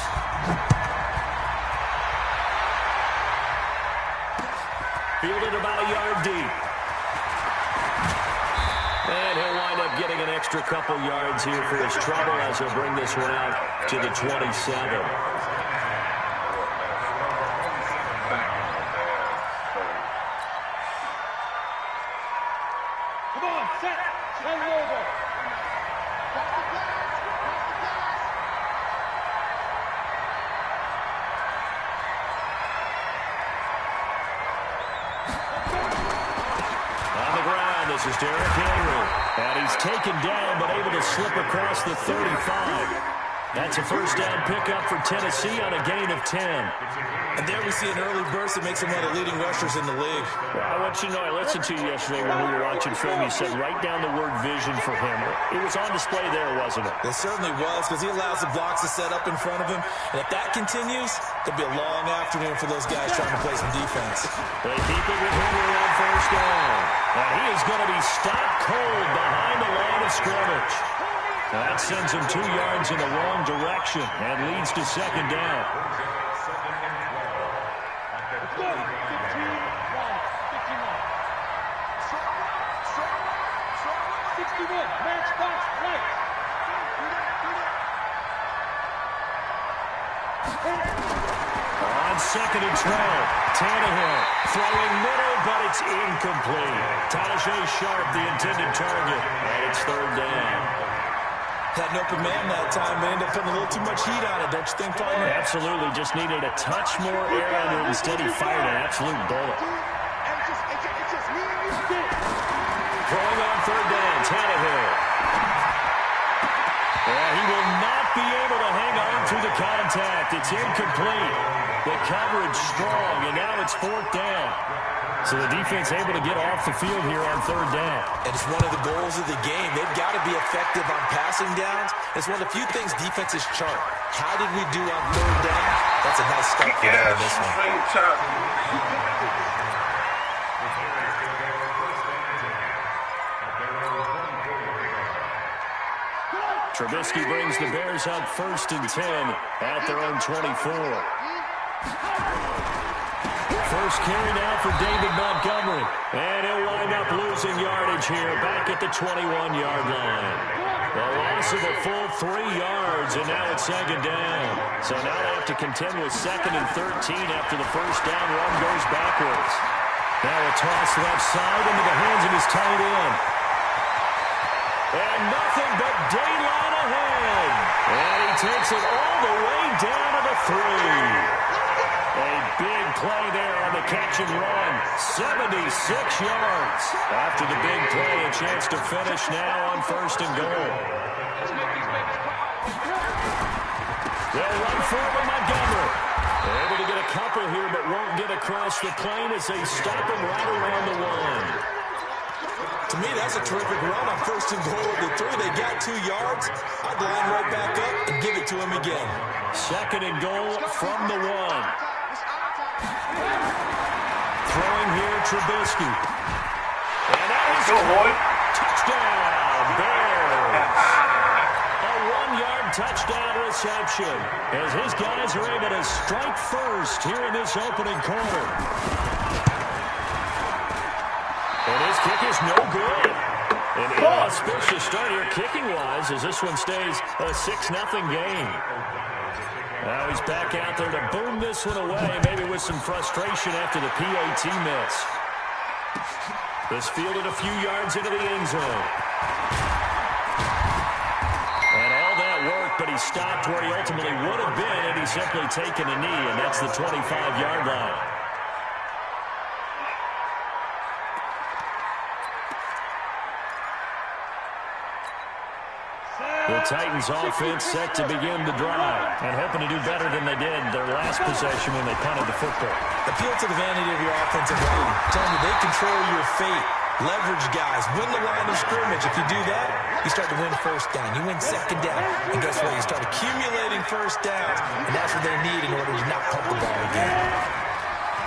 Fielded about a yard deep. And he'll wind up getting an extra couple yards here for his trouble as he'll bring this one out to the 27. Come on, set, turn it over. This is Derrick Henry. And he's taken down, but able to slip across the 35. That's a first down pickup for Tennessee on a gain of 10. And there we see an early burst that makes him one of the leading rushers in the league. Well, I want you to know, I listened to you yesterday when we were watching film. You said write down the word vision for him. It was on display there, wasn't it? It certainly was, because he allows the blocks to set up in front of him. And if that continues, there'll be a long afternoon for those guys trying to play some defense. They keep it with Henry on first down. And he is going to be stopped cold behind the line of scrimmage. That sends him 2 yards in the wrong direction and leads to second down. On second and 12, Tannehill throwing middle, but it's incomplete. Tajay Sharp, the intended target, and it's third down. Had an open man that time, but ended up putting a little too much heat on it, don't you think, partner? Absolutely. Just needed a touch more air under it. Instead, he fired an absolute bullet. Throwing on third down, Tannehill. Yeah, he will not be able to hang on through the contact. It's incomplete. The coverage strong, and now it's fourth down. So the defense able to get off the field here on third down. And it's one of the goals of the game. They've got to be effective on passing downs. It's one of the few things defenses chart. How did we do on third down? That's a nice start for them in this one. Trubisky brings the Bears up first and 10 at their own 24. First carry now for David Montgomery. And he'll wind up losing yardage here back at the 21-yard line. The loss of a full 3 yards, and now it's second down. So now they have to contend with second and 13 after the first down run goes backwards. Now a toss left side into the hands of his tight end. And nothing but daylight ahead. And he takes it all the way down to the 3. A big play there on the catch and run. 76 yards. After the big play, a chance to finish now on first and goal. They'll run forward Montgomery. Able to get a couple here, but won't get across the plane as they stop him right around the 1. To me, that's a terrific run on first and goal at the 3. They got 2 yards. I'd line right back up and give it to him again. Second and goal from the 1. Throwing here, Trubisky. And that is touchdown, Bears. A 1-yard touchdown reception as his guys are able to strike first here in this opening quarter. And his kick is no good. An inauspicious start here kicking-wise as this one stays a 6-0 game. Now he's back out there to boom this one away, maybe with some frustration after the PAT miss. This fielded a few yards into the end zone. And all that worked, but he stopped where he ultimately would have been had he simply taken a knee, and that's the 25-yard line. The Titans offense set to begin the drive and hoping to do better than they did their last possession when they punted the football. Appeal to the vanity of your offensive line. Telling you they control your fate. Leverage guys. Win the line of scrimmage. If you do that, you start to win first down. You win second down. And guess what? You start accumulating first downs. And that's what they need in order to not pump the ball again.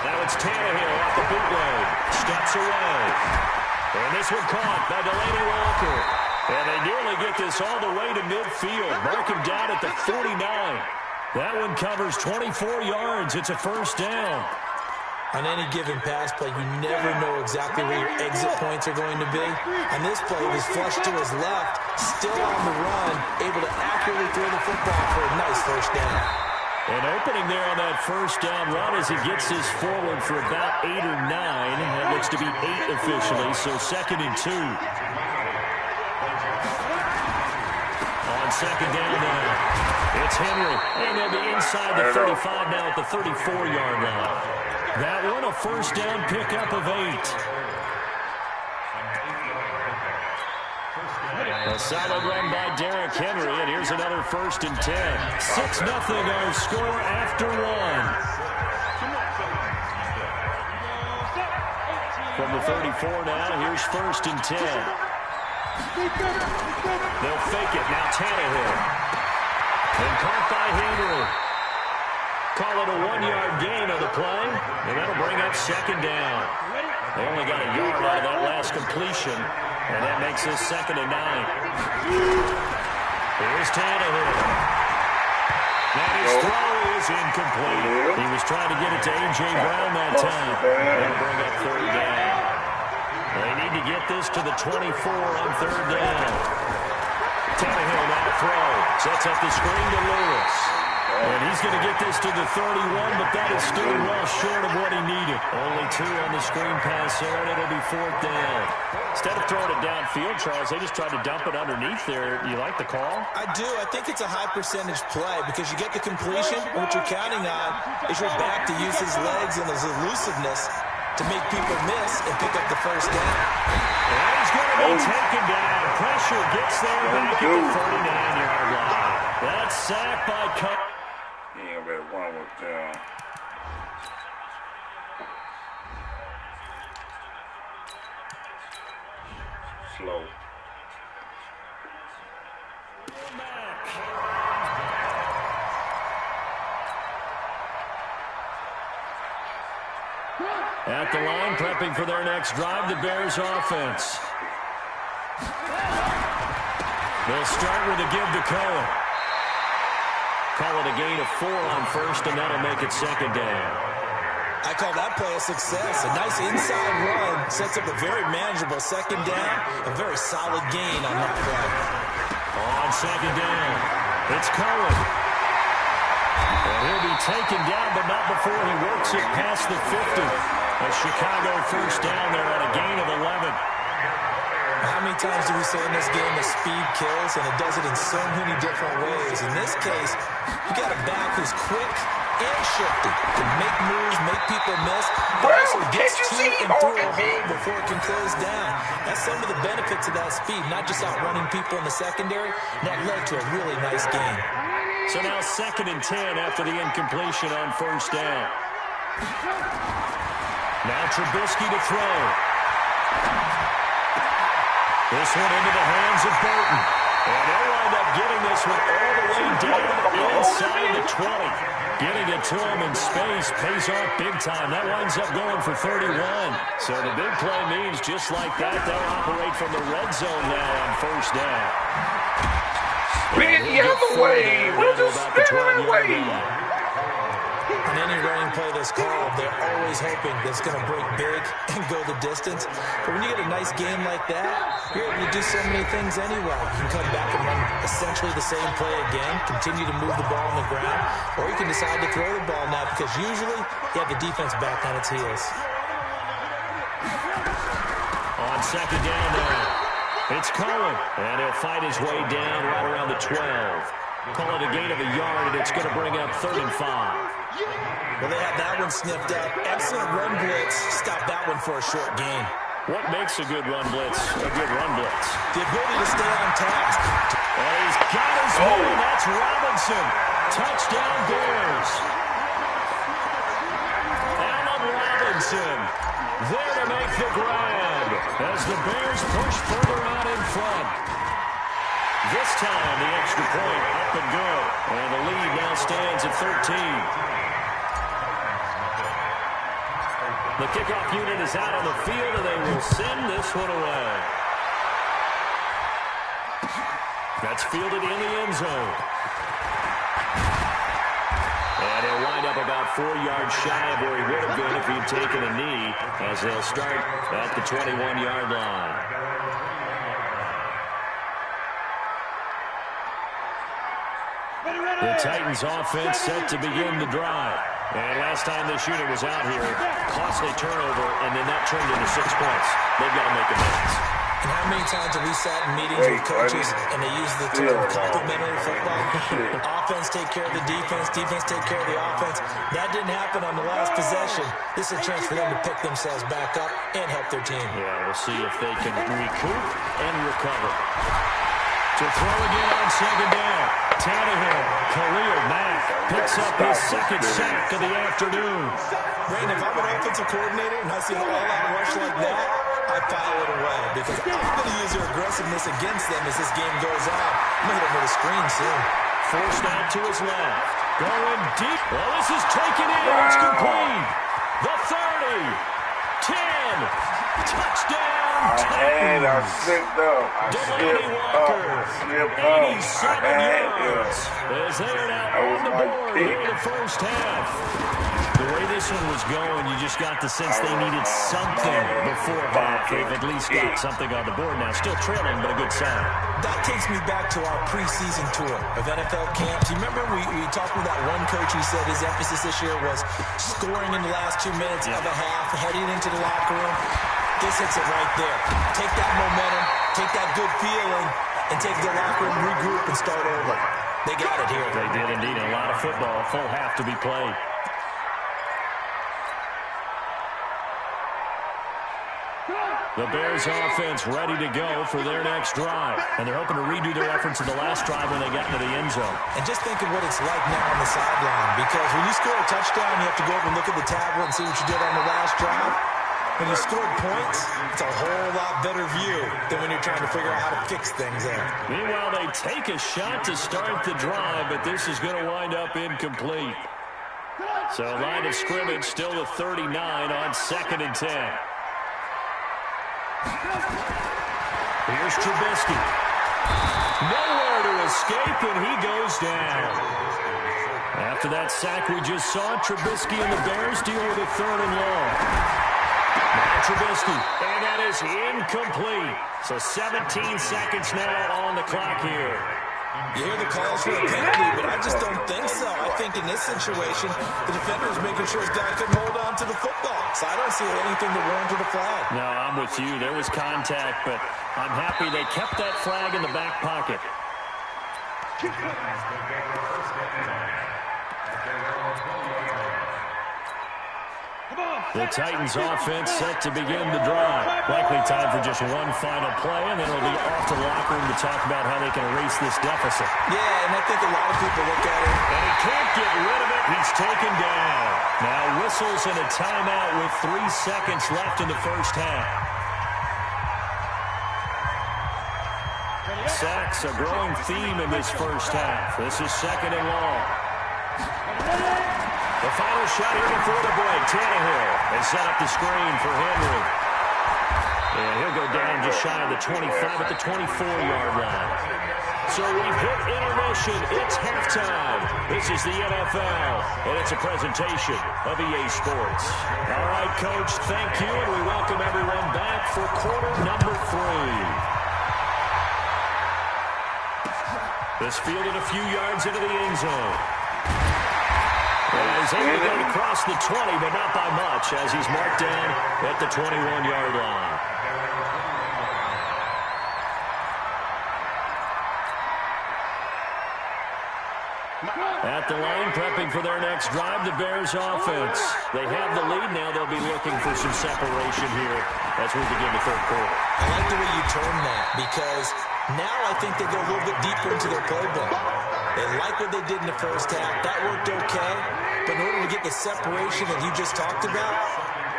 Now it's Tannehill off the bootleg. Steps away. And this one caught by Delaney Walker. And they nearly get this all the way to midfield. Mark him down at the 49. That one covers 24 yards. It's a first down. On any given pass play, you never know exactly where your exit points are going to be. On this play, it was flushed to his left, still on the run, able to accurately throw the football for a nice first down. An opening there on that first down run as he gets this forward for about 8 or 9. That looks to be 8 officially, so second and 2. On second down now, it's Henry, and they'll be inside the 35 now at the 34-yard line. That one a first down pickup of 8. solid run by Derrick Henry, and here's another 1st and 10. 6-0 our score after one. From the 34 now, here's 1st and 10. They'll fake it. Now Tannehill. And caught by Henry. Call it a 1-yard gain on the play, and that'll bring up 2nd down. They only got a yard out of that last completion, and that makes this 2nd and 9. Here's Tannehill. And his throw is incomplete. He was trying to get it to A.J. Brown that time. That'll bring up 3rd down. They need to get this to the 24 on 3rd down. Tannehill now throw. Sets up the screen to Lewis. And he's going to get this to the 31, but that is still well short of what he needed. Only 2 on the screen pass there, and it'll be 4th down. Instead of throwing it downfield, Charles, they just tried to dump it underneath there. You like the call? I do. I think it's a high-percentage play because you get the completion, and what you're counting on is your back to use his legs and his elusiveness to make people miss and pick up the 1st down. And he's going to be taken down. Pressure gets there back at the 39-yard line. That's sacked by Cup. He ain't gonna be one with slow. At the line, prepping for their next drive, the Bears offense. They'll start with a give to Cohen. Call it a gain of 4 on 1st, and that'll make it 2nd down. I call that play a success. A nice inside run sets up a very manageable 2nd down. A very solid gain on that play. On 2nd down, it's Cohen. And he'll be taken down, but not before he works it past the 50. A Chicago 1st down there on a gain of 11. How many times do we say in this game that speed kills, and it does it in so many different ways? In this case, you got a back who's quick and shifty, can make moves, make people miss, but also gets to and through a hole before it can close down. That's some of the benefits of that speed, not just outrunning people in the secondary. That led to a really nice game. So now 2nd and 10 after the incompletion on 1st down. Now Trubisky to throw. This one into the hands of Burton. And they'll wind up getting this one all the way down inside the 20. Getting it to him in space pays off big time. That winds up going for 31. So the big play means just like that, they'll operate from the red zone now on 1st down. Spin it the other way. We'll just spin it away. On any running play that's called, they're always hoping that it's going to break big and go the distance. But when you get a nice game like that, you're able to do so many things anyway. You can come back and run essentially the same play again, continue to move the ball on the ground, or you can decide to throw the ball now because usually you have the defense back on its heels. On 2nd down now, it's Cohen, and he'll fight his way down right around the 12. Call it a gain of a yard, and it's going to bring up 3rd and 5. Well, they had that one sniffed out. Excellent run blitz. Stop that one for a short gain. What makes a good run blitz a good run blitz? The ability to stay on task. And he's got his man. That's Robinson. Touchdown Bears. Allen Robinson there to make the grab as the Bears push further out in front. This time, the extra point up and good. And the lead now stands at 13. The kickoff unit is out on the field, and they will send this one away. That's fielded in the end zone. And he'll wind up about 4 yards shy of where he would have been if he'd taken a knee, as they'll start at the 21-yard line. The Titans offense set to begin the drive. And last time this unit was out here, costly turnover, and then that turned into 6 points. They've got to make amends. And how many times have we sat in meetings with coaches and they use the term complementary football? Offense take care of the defense, defense take care of the offense. That didn't happen on the last possession. This is a chance for them to pick themselves back up and help their team. Yeah, we'll see if they can recoup and recover. To throw again on second down. Tannehill, Khalil Mack picks up his second sack of the afternoon. Brandon, if I'm an offensive coordinator and I see an all-out rush like that, I file it away because I'm going to use their aggressiveness against them as this game goes on. I'm going to hit them with a screen soon. Forced out to his left. Going deep. Well, this is taken in. It's complete. The 30. 10. Touchdown, Titans. I slipped up. I slipped up. 87 yards. As they are now on the board here in the first half. The way this one was going, you just got the sense they needed something before half. They've at least got something on the board now. Still trailing, but a good sign. That takes me back to our preseason tour of NFL camps. You remember we talked with that one coach who said his emphasis this year was scoring in the last 2 minutes of a half, heading into the locker room. This hits it right there. Take that momentum, take that good feeling, and take the locker room, regroup, and start over. They got it here. They did indeed. A lot of football, full half to be played. The Bears offense ready to go for their next drive. And they're hoping to redo their efforts in the last drive when they got into the end zone. And just think of what it's like now on the sideline. Because when you score a touchdown, you have to go up and look at the tablet and see what you did on the last drive. When you scored points, it's a whole lot better view than when you're trying to figure out how to fix things there. Meanwhile, they take a shot to start the drive, but this is going to wind up incomplete. So line of scrimmage still the 39 on 2nd and 10. Here's Trubisky. Nowhere to escape, and he goes down. After that sack we just saw, Trubisky and the Bears deal with a 3rd and long. Now Trubisky, and that is incomplete. So 17 seconds now on the clock here. You hear the calls for a penalty, but I just don't think so. I think in this situation, the defender's making sure his guy couldn't hold on to the football. So I don't see anything that warranted a flag. No, I'm with you. There was contact, but I'm happy they kept that flag in the back pocket. The Titans offense set to begin the drive. Likely time for just one final play, and then it'll be off to the locker room to talk about how they can erase this deficit. Yeah, and I think a lot of people look at it. And he can't get rid of it. He's taken down. Now whistles and a timeout with 3 seconds left in the first half. Sacks, a growing theme in this first half. This is 2nd and long. The final shot here before the break. Tannehill has set up the screen for Henry. And he'll go down just shy of the 25 at the 24-yard line. So we've hit intermission. It's halftime. This is the NFL, and it's a presentation of EA Sports. All right, Coach, thank you, and we welcome everyone back for quarter number 3. This fielded a few yards into the end zone. He's able to get across the 20, but not by much, as he's marked down at the 21-yard line. At the line, prepping for their next drive, the Bears offense. They have the lead now. They'll be looking for some separation here as we begin the 3rd quarter. I like the way you term that, because now I think they go a little bit deeper into their playbook. They like what they did in the first half. That worked okay. But in order to get the separation that you just talked about,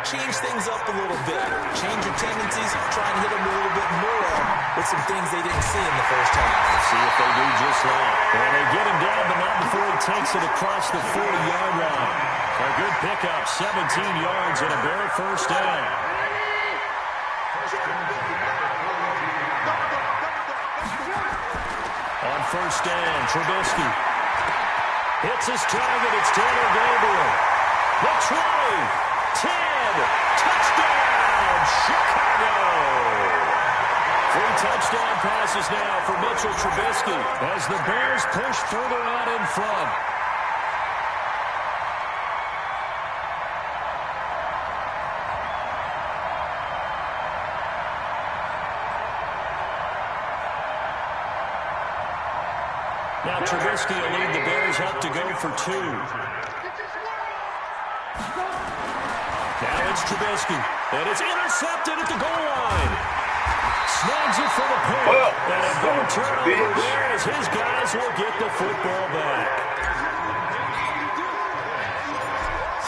change things up a little bit. Change your tendencies. Try and hit them a little bit more with some things they didn't see in the first half. Let's see if they do just that. And they get him down, but not before he takes it across the 40-yard line. A good pickup, 17 yards and a bare first down. On first down, Trubisky hits his target. It's Taylor Gabriel. The 20, 10, touchdown, Chicago. 3 touchdown passes now for Mitchell Trubisky as the Bears push further out in front. Now Trubisky will lead the Bears up to go for 2. Now it's Trubisky, and it's intercepted at the goal line. Snags it for the pick, and a turnover there as his guys will get the football back.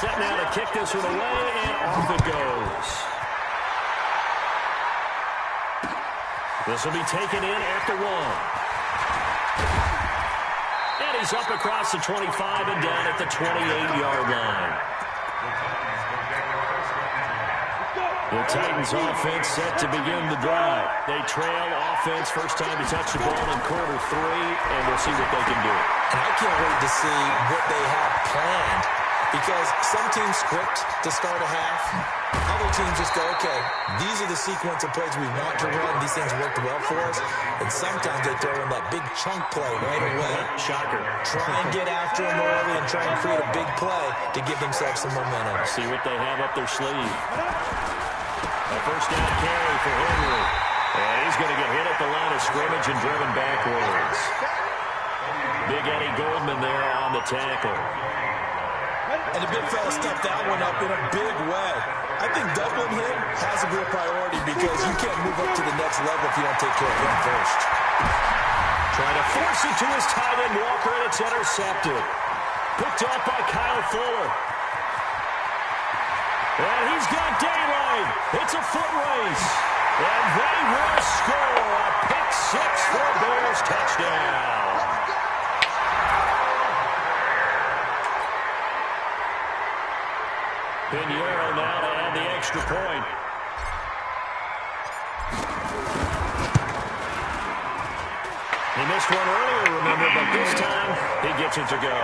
Set now to kick this one away, and off it goes. This will be taken in at the 1. And he's up across the 25 and down at the 28-yard line. The Titans offense set to begin the drive. They trail offense, first time to touch the ball in quarter 3, and we'll see what they can do. And I can't wait to see what they have planned, because some teams script to start a half. Other teams just go, okay, these are the sequence of plays we want to run. These things worked well for us. And sometimes they throw in that big chunk play right away. Shocker. Try and get after them early and try and create a big play to give themselves some momentum. See what they have up their sleeve. A first down carry for Henry. And he's going to get hit at the line of scrimmage and driven backwards. Big Eddie Goldman there on the tackle. And the big fella stepped that one up in a big way. I think doubling him has a real priority, because you can't move up to the next level if you don't take care of him first. Trying to force it to his tight end, Walker, and it's intercepted. Picked off by Kyle Fuller. And he's got daylight. It's a foot race. And they will score a pick 6 for a Bears touchdown. Pinheiro now to add the extra point. He missed one earlier, remember, but this time he gets it to go.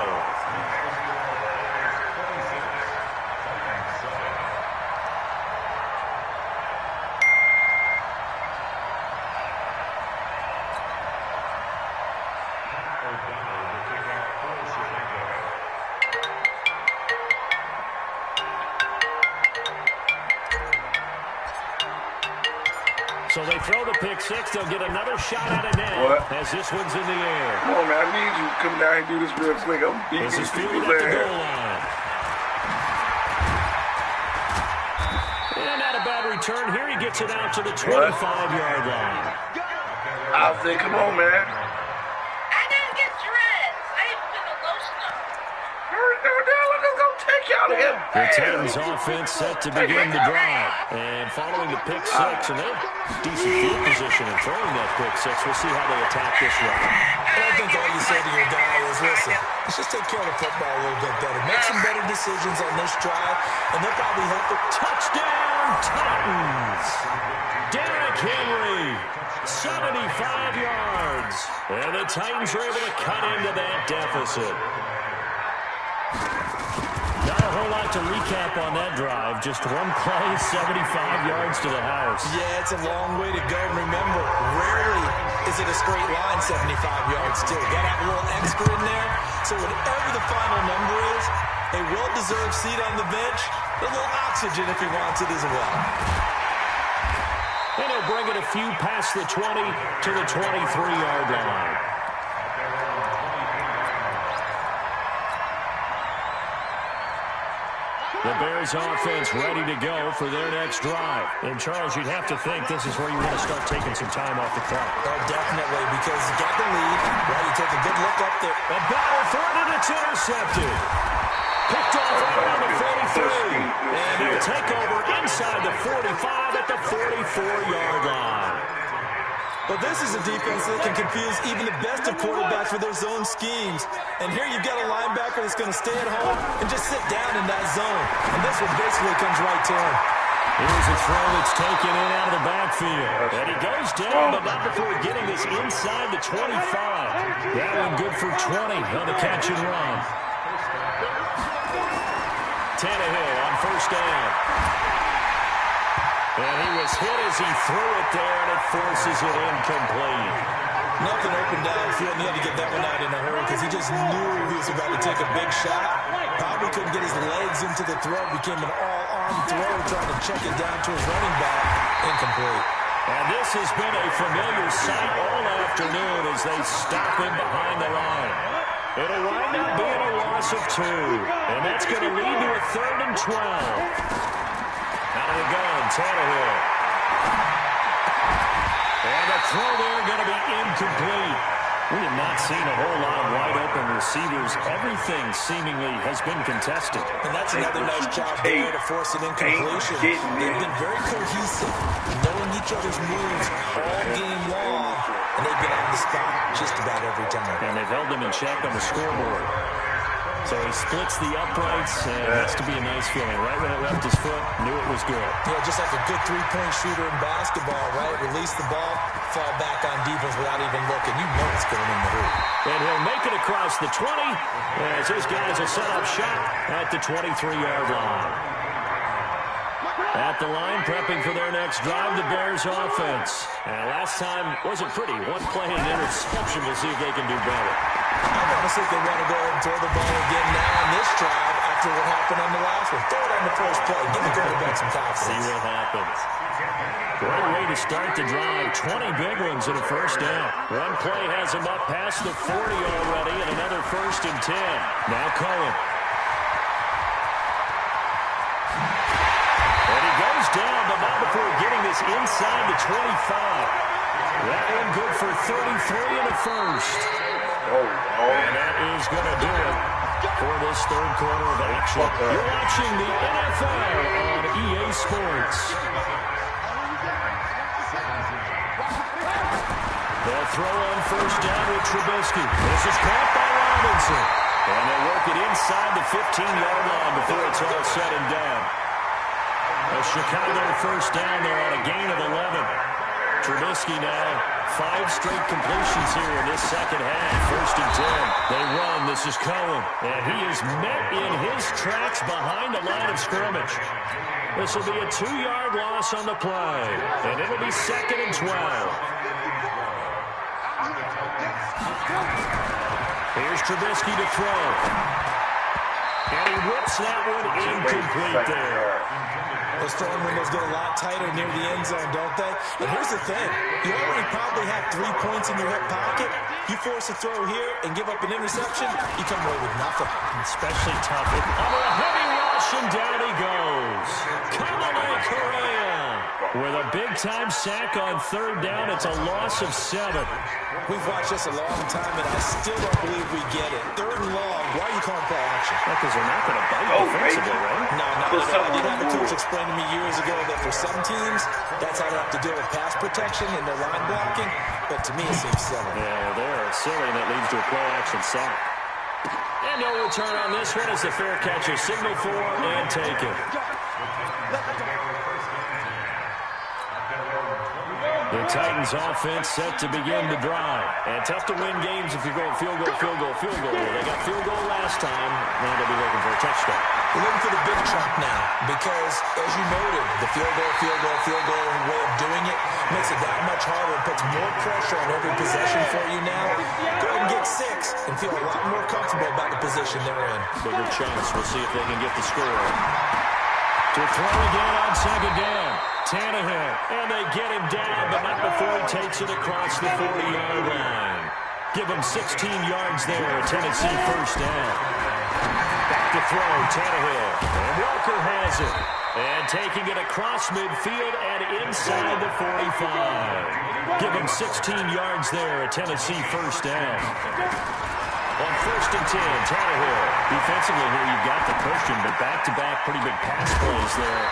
So they throw the pick 6. They'll get another shot at it now as this one's in the air. Come on, man. I need you to come down and do this real quick. I'm beating This is these fielded people's at the goal ass. line. And not a bad return. Here he gets it out to the 25-yard line. I say, come on, man. I didn't get dressed. I ain't been a lotion up. Hurry down. Look, it's going to take you out of here. The Titans offense set to begin the drive. And following the pick 6, and they're decent field position in throwing that pick 6. We'll see how they attack this one. I think all you say to your guy is, listen, let's just take care of the football a little bit better. Make some better decisions on this drive, and they'll probably help it. Touchdown, Titans! Derrick Henry, 75 yards. And the Titans are able to cut into that deficit. Not a whole lot to recap on that drive. Just one play, 75 yards to the house. Yeah, it's a long way to go. Remember, rarely is it a straight line 75 yards, too. Got to have a little extra in there. So whatever the final number is, a well-deserved seat on the bench, a little oxygen if he wants it as well. And he'll bring it a few past the 20 to the 23-yard line. The Bears offense ready to go for their next drive. And, Charles, you'd have to think this is where you want to start taking some time off the clock. Oh, definitely, because you got the lead. Well, you take a good look up there. A battle for it, and it's intercepted. Picked off right on the 43. And he'll take over inside the 45 at the 44-yard line. But this is a defense that can confuse even the best of quarterbacks with their zone schemes. And here you've got a linebacker that's going to stay at home and just sit down in that zone. And this one basically comes right to him. Here's a throw that's taken in out of the backfield. And he goes down, but not before getting this inside the 25. That one good for 20 on the catch and run. Tannehill on first down. And he was hit as he threw it there, and it forces it incomplete. Nothing open downfield, and he had to get that one out in a hurry because he just knew he was about to take a big shot. Probably couldn't get his legs into the throw. Became an all-arm throw, trying to check it down to his running back. Incomplete. And this has been a familiar sight all afternoon as they stop him behind the line. It'll wind up being a loss of 2. And that's going to lead to a 3rd and 12. Out of the gun, Tannehill. And the throw there going to be incomplete. We have not seen a whole lot of wide-open receivers. Everything seemingly has been contested. And that's another nice job there to force an incompletion. They've been very cohesive, knowing each other's moves all game long, and they've been on the spot just about every time. And they've held them in check on the scoreboard. So he splits the uprights, and it has to be a nice feeling. Right when it left his foot, knew it was good. Yeah, just like a good three-point shooter in basketball, right? Release the ball, fall back on defense without even looking. You know it's going in the hoop. And he'll make it across the 20 as his guys will set up shop at the 23-yard line. At the line, prepping for their next drive, the Bears offense. And last time wasn't pretty. One play and interception. We'll see if they can do better. I honestly think they want to go ahead and throw the ball again now on this drive after what happened on the last one. Throw it on the first play. Give the quarterback some confidence. See what happens. Great way to start the drive. 20 big ones and a first down. One play has him up past the 40 already, and another 1st and 10. Now Cohen. And he goes down, but not before getting this inside the 25. That one good for 33 and a first. And that is going to do it for this third quarter of action. You're watching the NFL on EA Sports. They'll throw on first down with Trubisky. This is caught by Robinson. And they'll work it inside the 15-yard line before it's all said and done. A Chicago first down there on a gain of 11. Trubisky now, 5 straight completions here in this second half. 1st and 10. They run. This is Cohen. And he is met in his tracks behind the line of scrimmage. This will be a 2-yard loss on the play. And it'll be 2nd and 12. Here's Trubisky to throw. And he whips that one incomplete there. Those throwing windows get a lot tighter near the end zone, don't they? And here's the thing. You already probably have 3 points in your hip pocket. You force a throw here and give up an interception, you come away with nothing. Especially tough. Under a heavy rush, and down he goes. Kamala Correa with a big-time sack on 3rd down. It's a loss of 7. We've watched this a long time, and I still don't believe we get it. 3rd and long. Why are you calling play action? Because they're not going to bite defensively, right? No. I did have a coach explain to me years ago that for some teams, that's how they have to deal with pass protection and their line blocking. But to me, it seems silly. Yeah, they're silly, and that leads to a play-action sack. And no return on this one as the fair catch is signaled for and taken. The Titans offense set to begin the drive. And tough to win games if you're going field goal, field goal, field goal. They got field goal last time, and they'll be looking for a touchdown. We're looking for the big chunk now because, as you noted, the field goal way of doing it makes it that much harder and puts more pressure on every possession for you now. Go ahead and get 6 and feel a lot more comfortable about the position they're in. Bigger chance. We'll see if they can get the score. To throw again on 2nd down. Tannehill. And they get him down, but not before he takes it across the 40-yard line. Give him 16 yards there. A Tennessee first down. Back to throw. Tannehill. And Walker has it. And taking it across midfield and inside the 45. Give him 16 yards there. A Tennessee first down. On 1st and 10, Tannehill. Defensively here, you've got the cushion, but back-to-back pretty big pass plays there.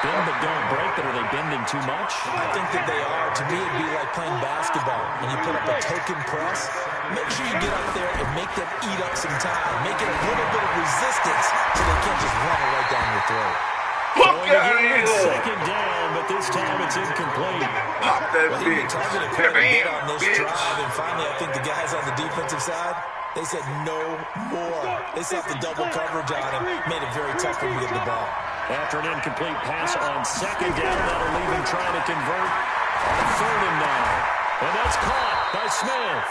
Bend but don't break, but are they bending too much? I think that they are. To me, it'd be like playing basketball. When you put up a token press, make sure you get up there and make them eat up some time. Make it a little bit of resistance so they can't just run it right down your throat. Look at it! 2nd down, but this time it's incomplete. Pop that Well, he bitch. targeted quite a bit on this Bitch. drive, and finally I think the guys on the defensive side, they said no more. They set the double coverage on him, made it very tough for him to get the ball. After an incomplete pass on 2nd down, that'll leave him trying to convert on 3rd and 9. And that's caught by Smith.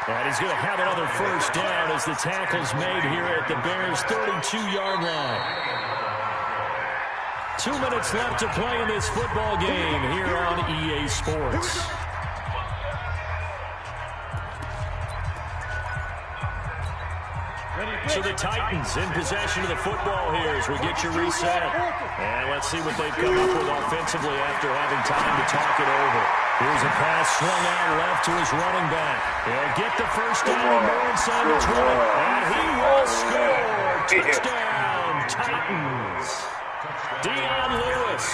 And he's going to have another first down as the tackle's made here at the Bears' 32-yard line. 2 minutes left to play in this football game here on EA Sports. So the Titans in possession of the football here as we get you reset. And let's see what they've come up with offensively after having time to talk it over. Here's a pass swung out left to his running back. He'll get the first down more inside the 20. And he will score. Touchdown, Titans. Dion Lewis,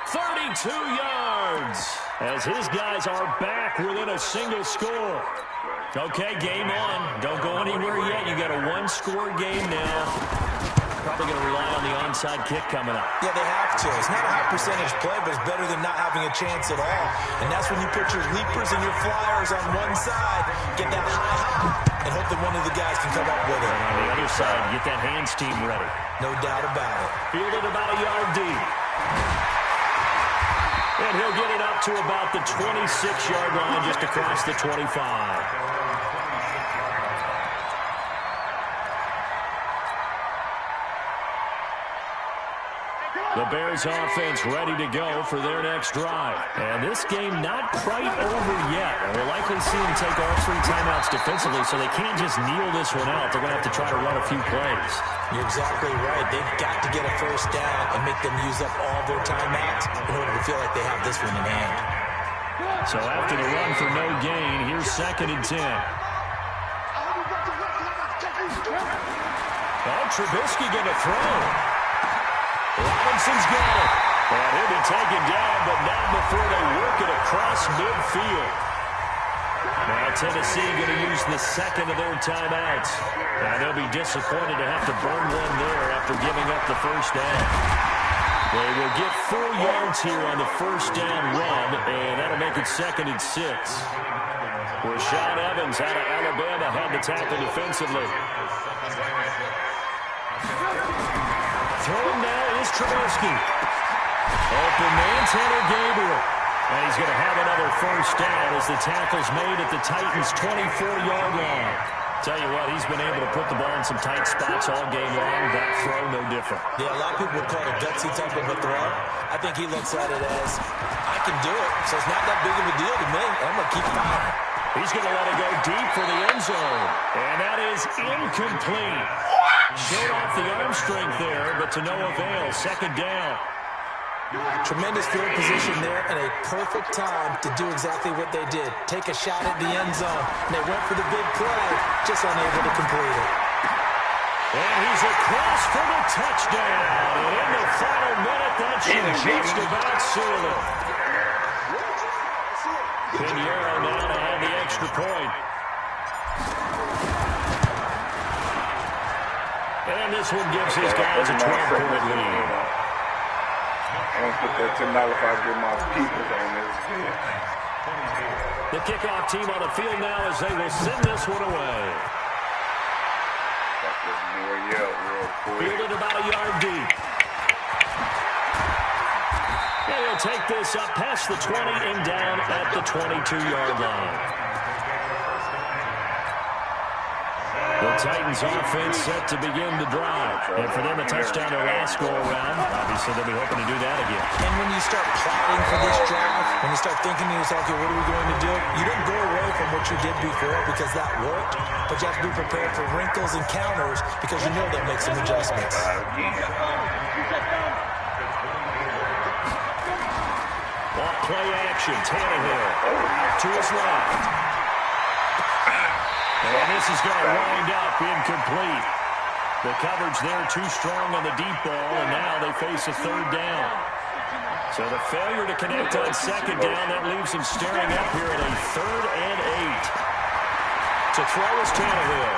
32 yards. As his guys are back within a single score. Okay, game on. Don't go anywhere yet. You got a one-score game now. Probably going to rely on the onside kick coming up. Yeah, they have to. It's not a high percentage play, but it's better than not having a chance at all. And that's when you put your leapers and your flyers on one side, get that high hop, and hope that one of the guys can come up with it. And on the other side, get that hands team ready. No doubt about it. Fielded about a yard deep. And he'll get it up to about the 26-yard line, just across the 25. The Bears offense ready to go for their next drive. And this game not quite over yet. And we'll likely see them take all 3 timeouts defensively, so they can't just kneel this one out. They're going to have to try to run a few plays. You're exactly right. They've got to get a first down and make them use up all their timeouts in order to feel like they have this one in hand. So after the run for no gain, here's 2nd and 10. Oh, Trubisky going to throw. Robinson's got it. And he'll be taken down, but not before they work it across midfield. Now Tennessee going to use the 2nd of their timeouts. And they'll be disappointed to have to burn one there after giving up the first down. They will get 4 yards here on the first down run, and that'll make it 2nd and 6. Rashad Evans out of Alabama had the tackle defensively. Throwing now is Trubisky. Open man, Tanner Gabriel. And he's going to have another first down as the tackle's made at the Titans' 24-yard line. Tell you what, he's been able to put the ball in some tight spots all game long. That throw, no different. Yeah, a lot of people would call it a gutsy type of a throw. I think he looks at it as, I can do it, so it's not that big of a deal to me. I'm going to keep firing. He's going to let it go deep for the end zone. And that is incomplete. Showed off the arm strength there, but to no avail. 2nd down. Tremendous field position there and a perfect time to do exactly what they did. Take a shot at the end zone. And they went for the big play, just unable to complete it. And he's across for the touchdown. And in the final minute, that should just about seal it. Pinheiro now to have the extra point. And this one gives his guys a 12-point lead. I'm going to put that $10 if I get my people on this. The kickoff team on the field now as they will send this one away. Fielded about a yard deep. And he'll take this up past the 20 and down at the 22-yard line. The Titans offense set to begin the drive. And for them, a touchdown their last go-around. Obviously, they'll be hoping to do that again. And when you start plotting for this drive, when you start thinking to yourself, okay, what are we going to do? You don't go away from what you did before because that worked. But you have to be prepared for wrinkles and counters because you know they'll make some adjustments. Off play action, Tannehill to his left. And this is going to wind up incomplete. The coverage there too strong on the deep ball, and now they face a 3rd down. So the failure to connect on 2nd down, that leaves them staring up here at a 3rd and 8. To throw is Tannehill.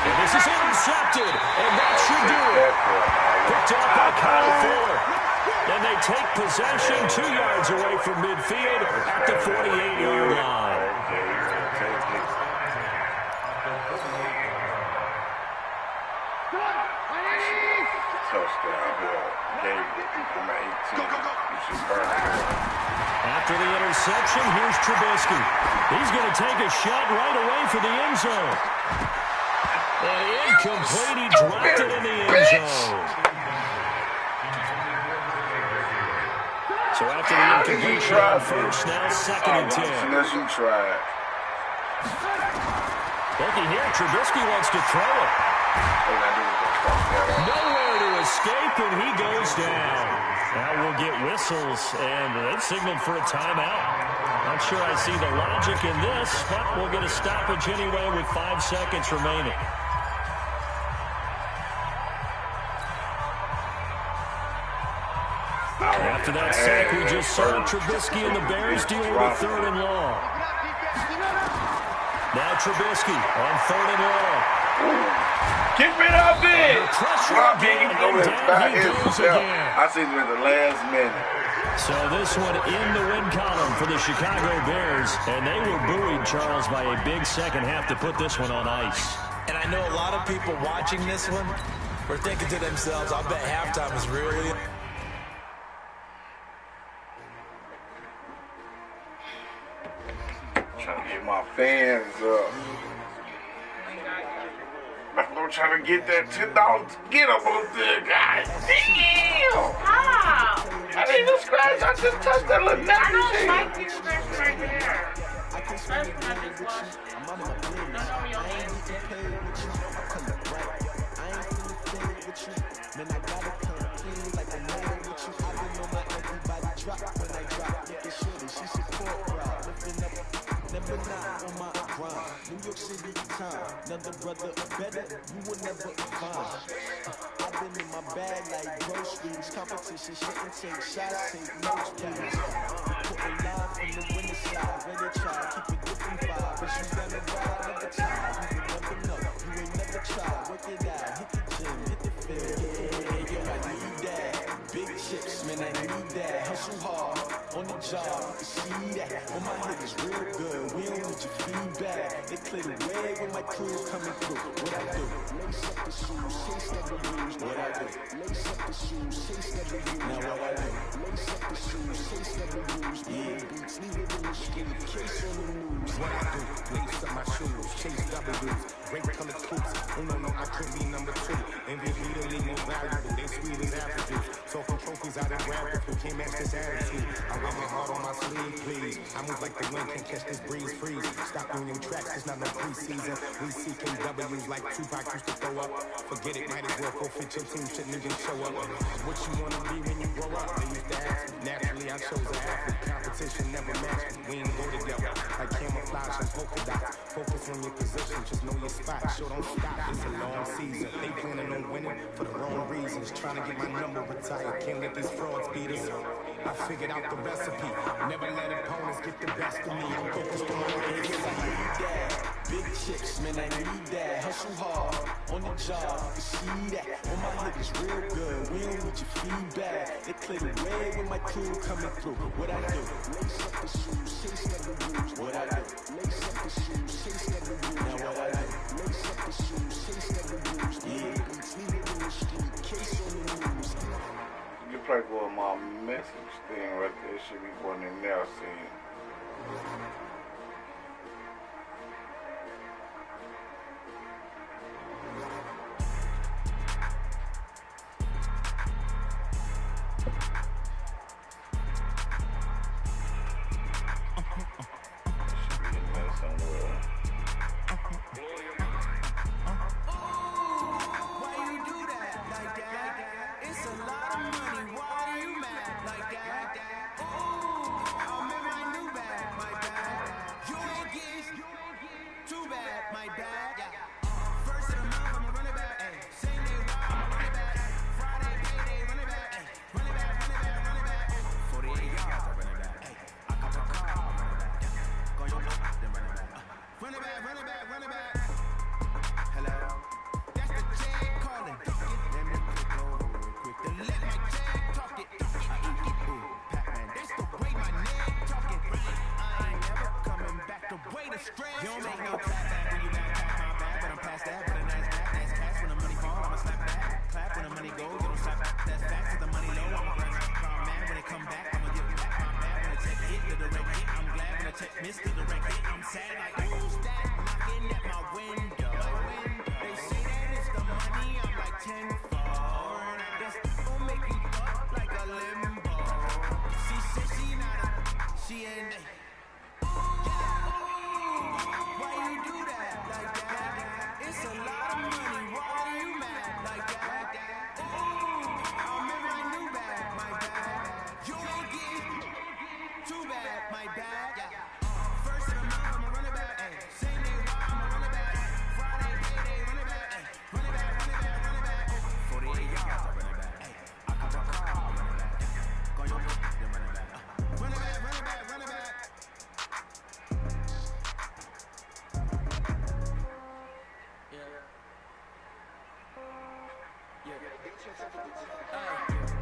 And this is intercepted, and that should do it. Picked up by Kyle Fuller. And they take possession 2 yards away from midfield at the 48-yard line. After the interception, here's Trubisky. He's going to take a shot right away for the end zone. And incomplete, he dropped it in the end zone. So after the incompletion on first, now 2nd and 10. Unless you try. Looking here, Trubisky wants to throw it. Nowhere to escape, and he goes down. Now we'll get whistles, and they've signaled for a timeout. Not sure I see the logic in this, but we'll get a stoppage anyway with 5 seconds remaining. After that sack we just saw, Trubisky and the Bears dealing with 3rd and long. Now Trubisky on 3rd and long. Kick me out there. Pressure again, and down he goes again. I see him at the last minute. So this one in the win column for the Chicago Bears, and they were buoyed, Charles, by a big second half to put this one on ice. And I know a lot of people watching this one were thinking to themselves, I bet halftime is really... Trying to get my fans up. I'm trying to get that $10 to get up on there, guys. Damn! How? I didn't even scratch. I just touched that little I nappy don't shit. like you scratching right there. That's when I just watched. Don't know your name. New York City time, another brother better, you will never find. I've been in my bag like groceries, competition, shouldn't take shots, take notes, please. Put a line from the winning side, ready to try, keep a different vibe, but you gonna ride every time. You will never know, you ain't never tried, work it out, hit the gym, hit the field. Yeah, yo, I need that, big chips, man, I need that, hustle hard, on the job, you can see that, on my niggas real good, we don't need your feedback. They clear the way when my crew coming through. What I do? Lace up the shoes, chase never lose. What I do? Lace up the shoes, chase never lose. Now what I do? Lace up the shoes, chase never lose. Yeah, beats, leave it in the street, case on the news. What I do? Lace up my shoes, chase W's. Great color coops. Oh no, I could be number 2. MVP the league more valuable. They sweet as apple juice. Talking trophies out of grab if you can't match this attitude. I wear my heart on my sleeve, please. I move like the wind can catch this breeze, freeze. Stop doing your tracks, it's not no preseason. We seeking W's like Tupac used to throw up. Forget it, might as well forfeit your team, shouldn't even show up. What you wanna be when you grow up? They used to ask me. Naturally, I chose an athlete. Competition never matched me. We ain't go together. Like camouflage and polka dots. Focus on your position, just know your spot. Sure, don't stop, it's a long season. They planning on winning for the wrong reasons. Trying to get my number retired. Can't let these frauds beat us. I figured out the recipe. Never let opponents get the best of me. I'm focused on my inside. Big chips, man, I need that. Hustle hard, on the job, you can see that. On my niggas real good, we don't need your feedback. They clear the way when my crew coming through. What I do? Lace up the shoes, chase never lose. What I do? Lace up the shoes, chase never lose. Now what I do? Lace up the shoes, chase never lose. Yeah, beats, leave it in the street, case on the news. You play with my message thing right there. Should be one in there, see. right back. First of the month, I'ma run it back. Same day, I'ma run it back. Friday, payday, run it back. Run it back, run it back, run it back. 48 yards, I run it back. I got my car, I run it back. Go your then run it back. Run it back, run it back, run it back.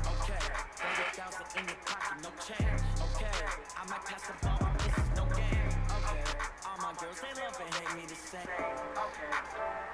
Okay, 30,000 in your pocket, no change. Okay, I might pass the ball, but this is no game. Okay, all my girls, they love and hate me the same. Okay.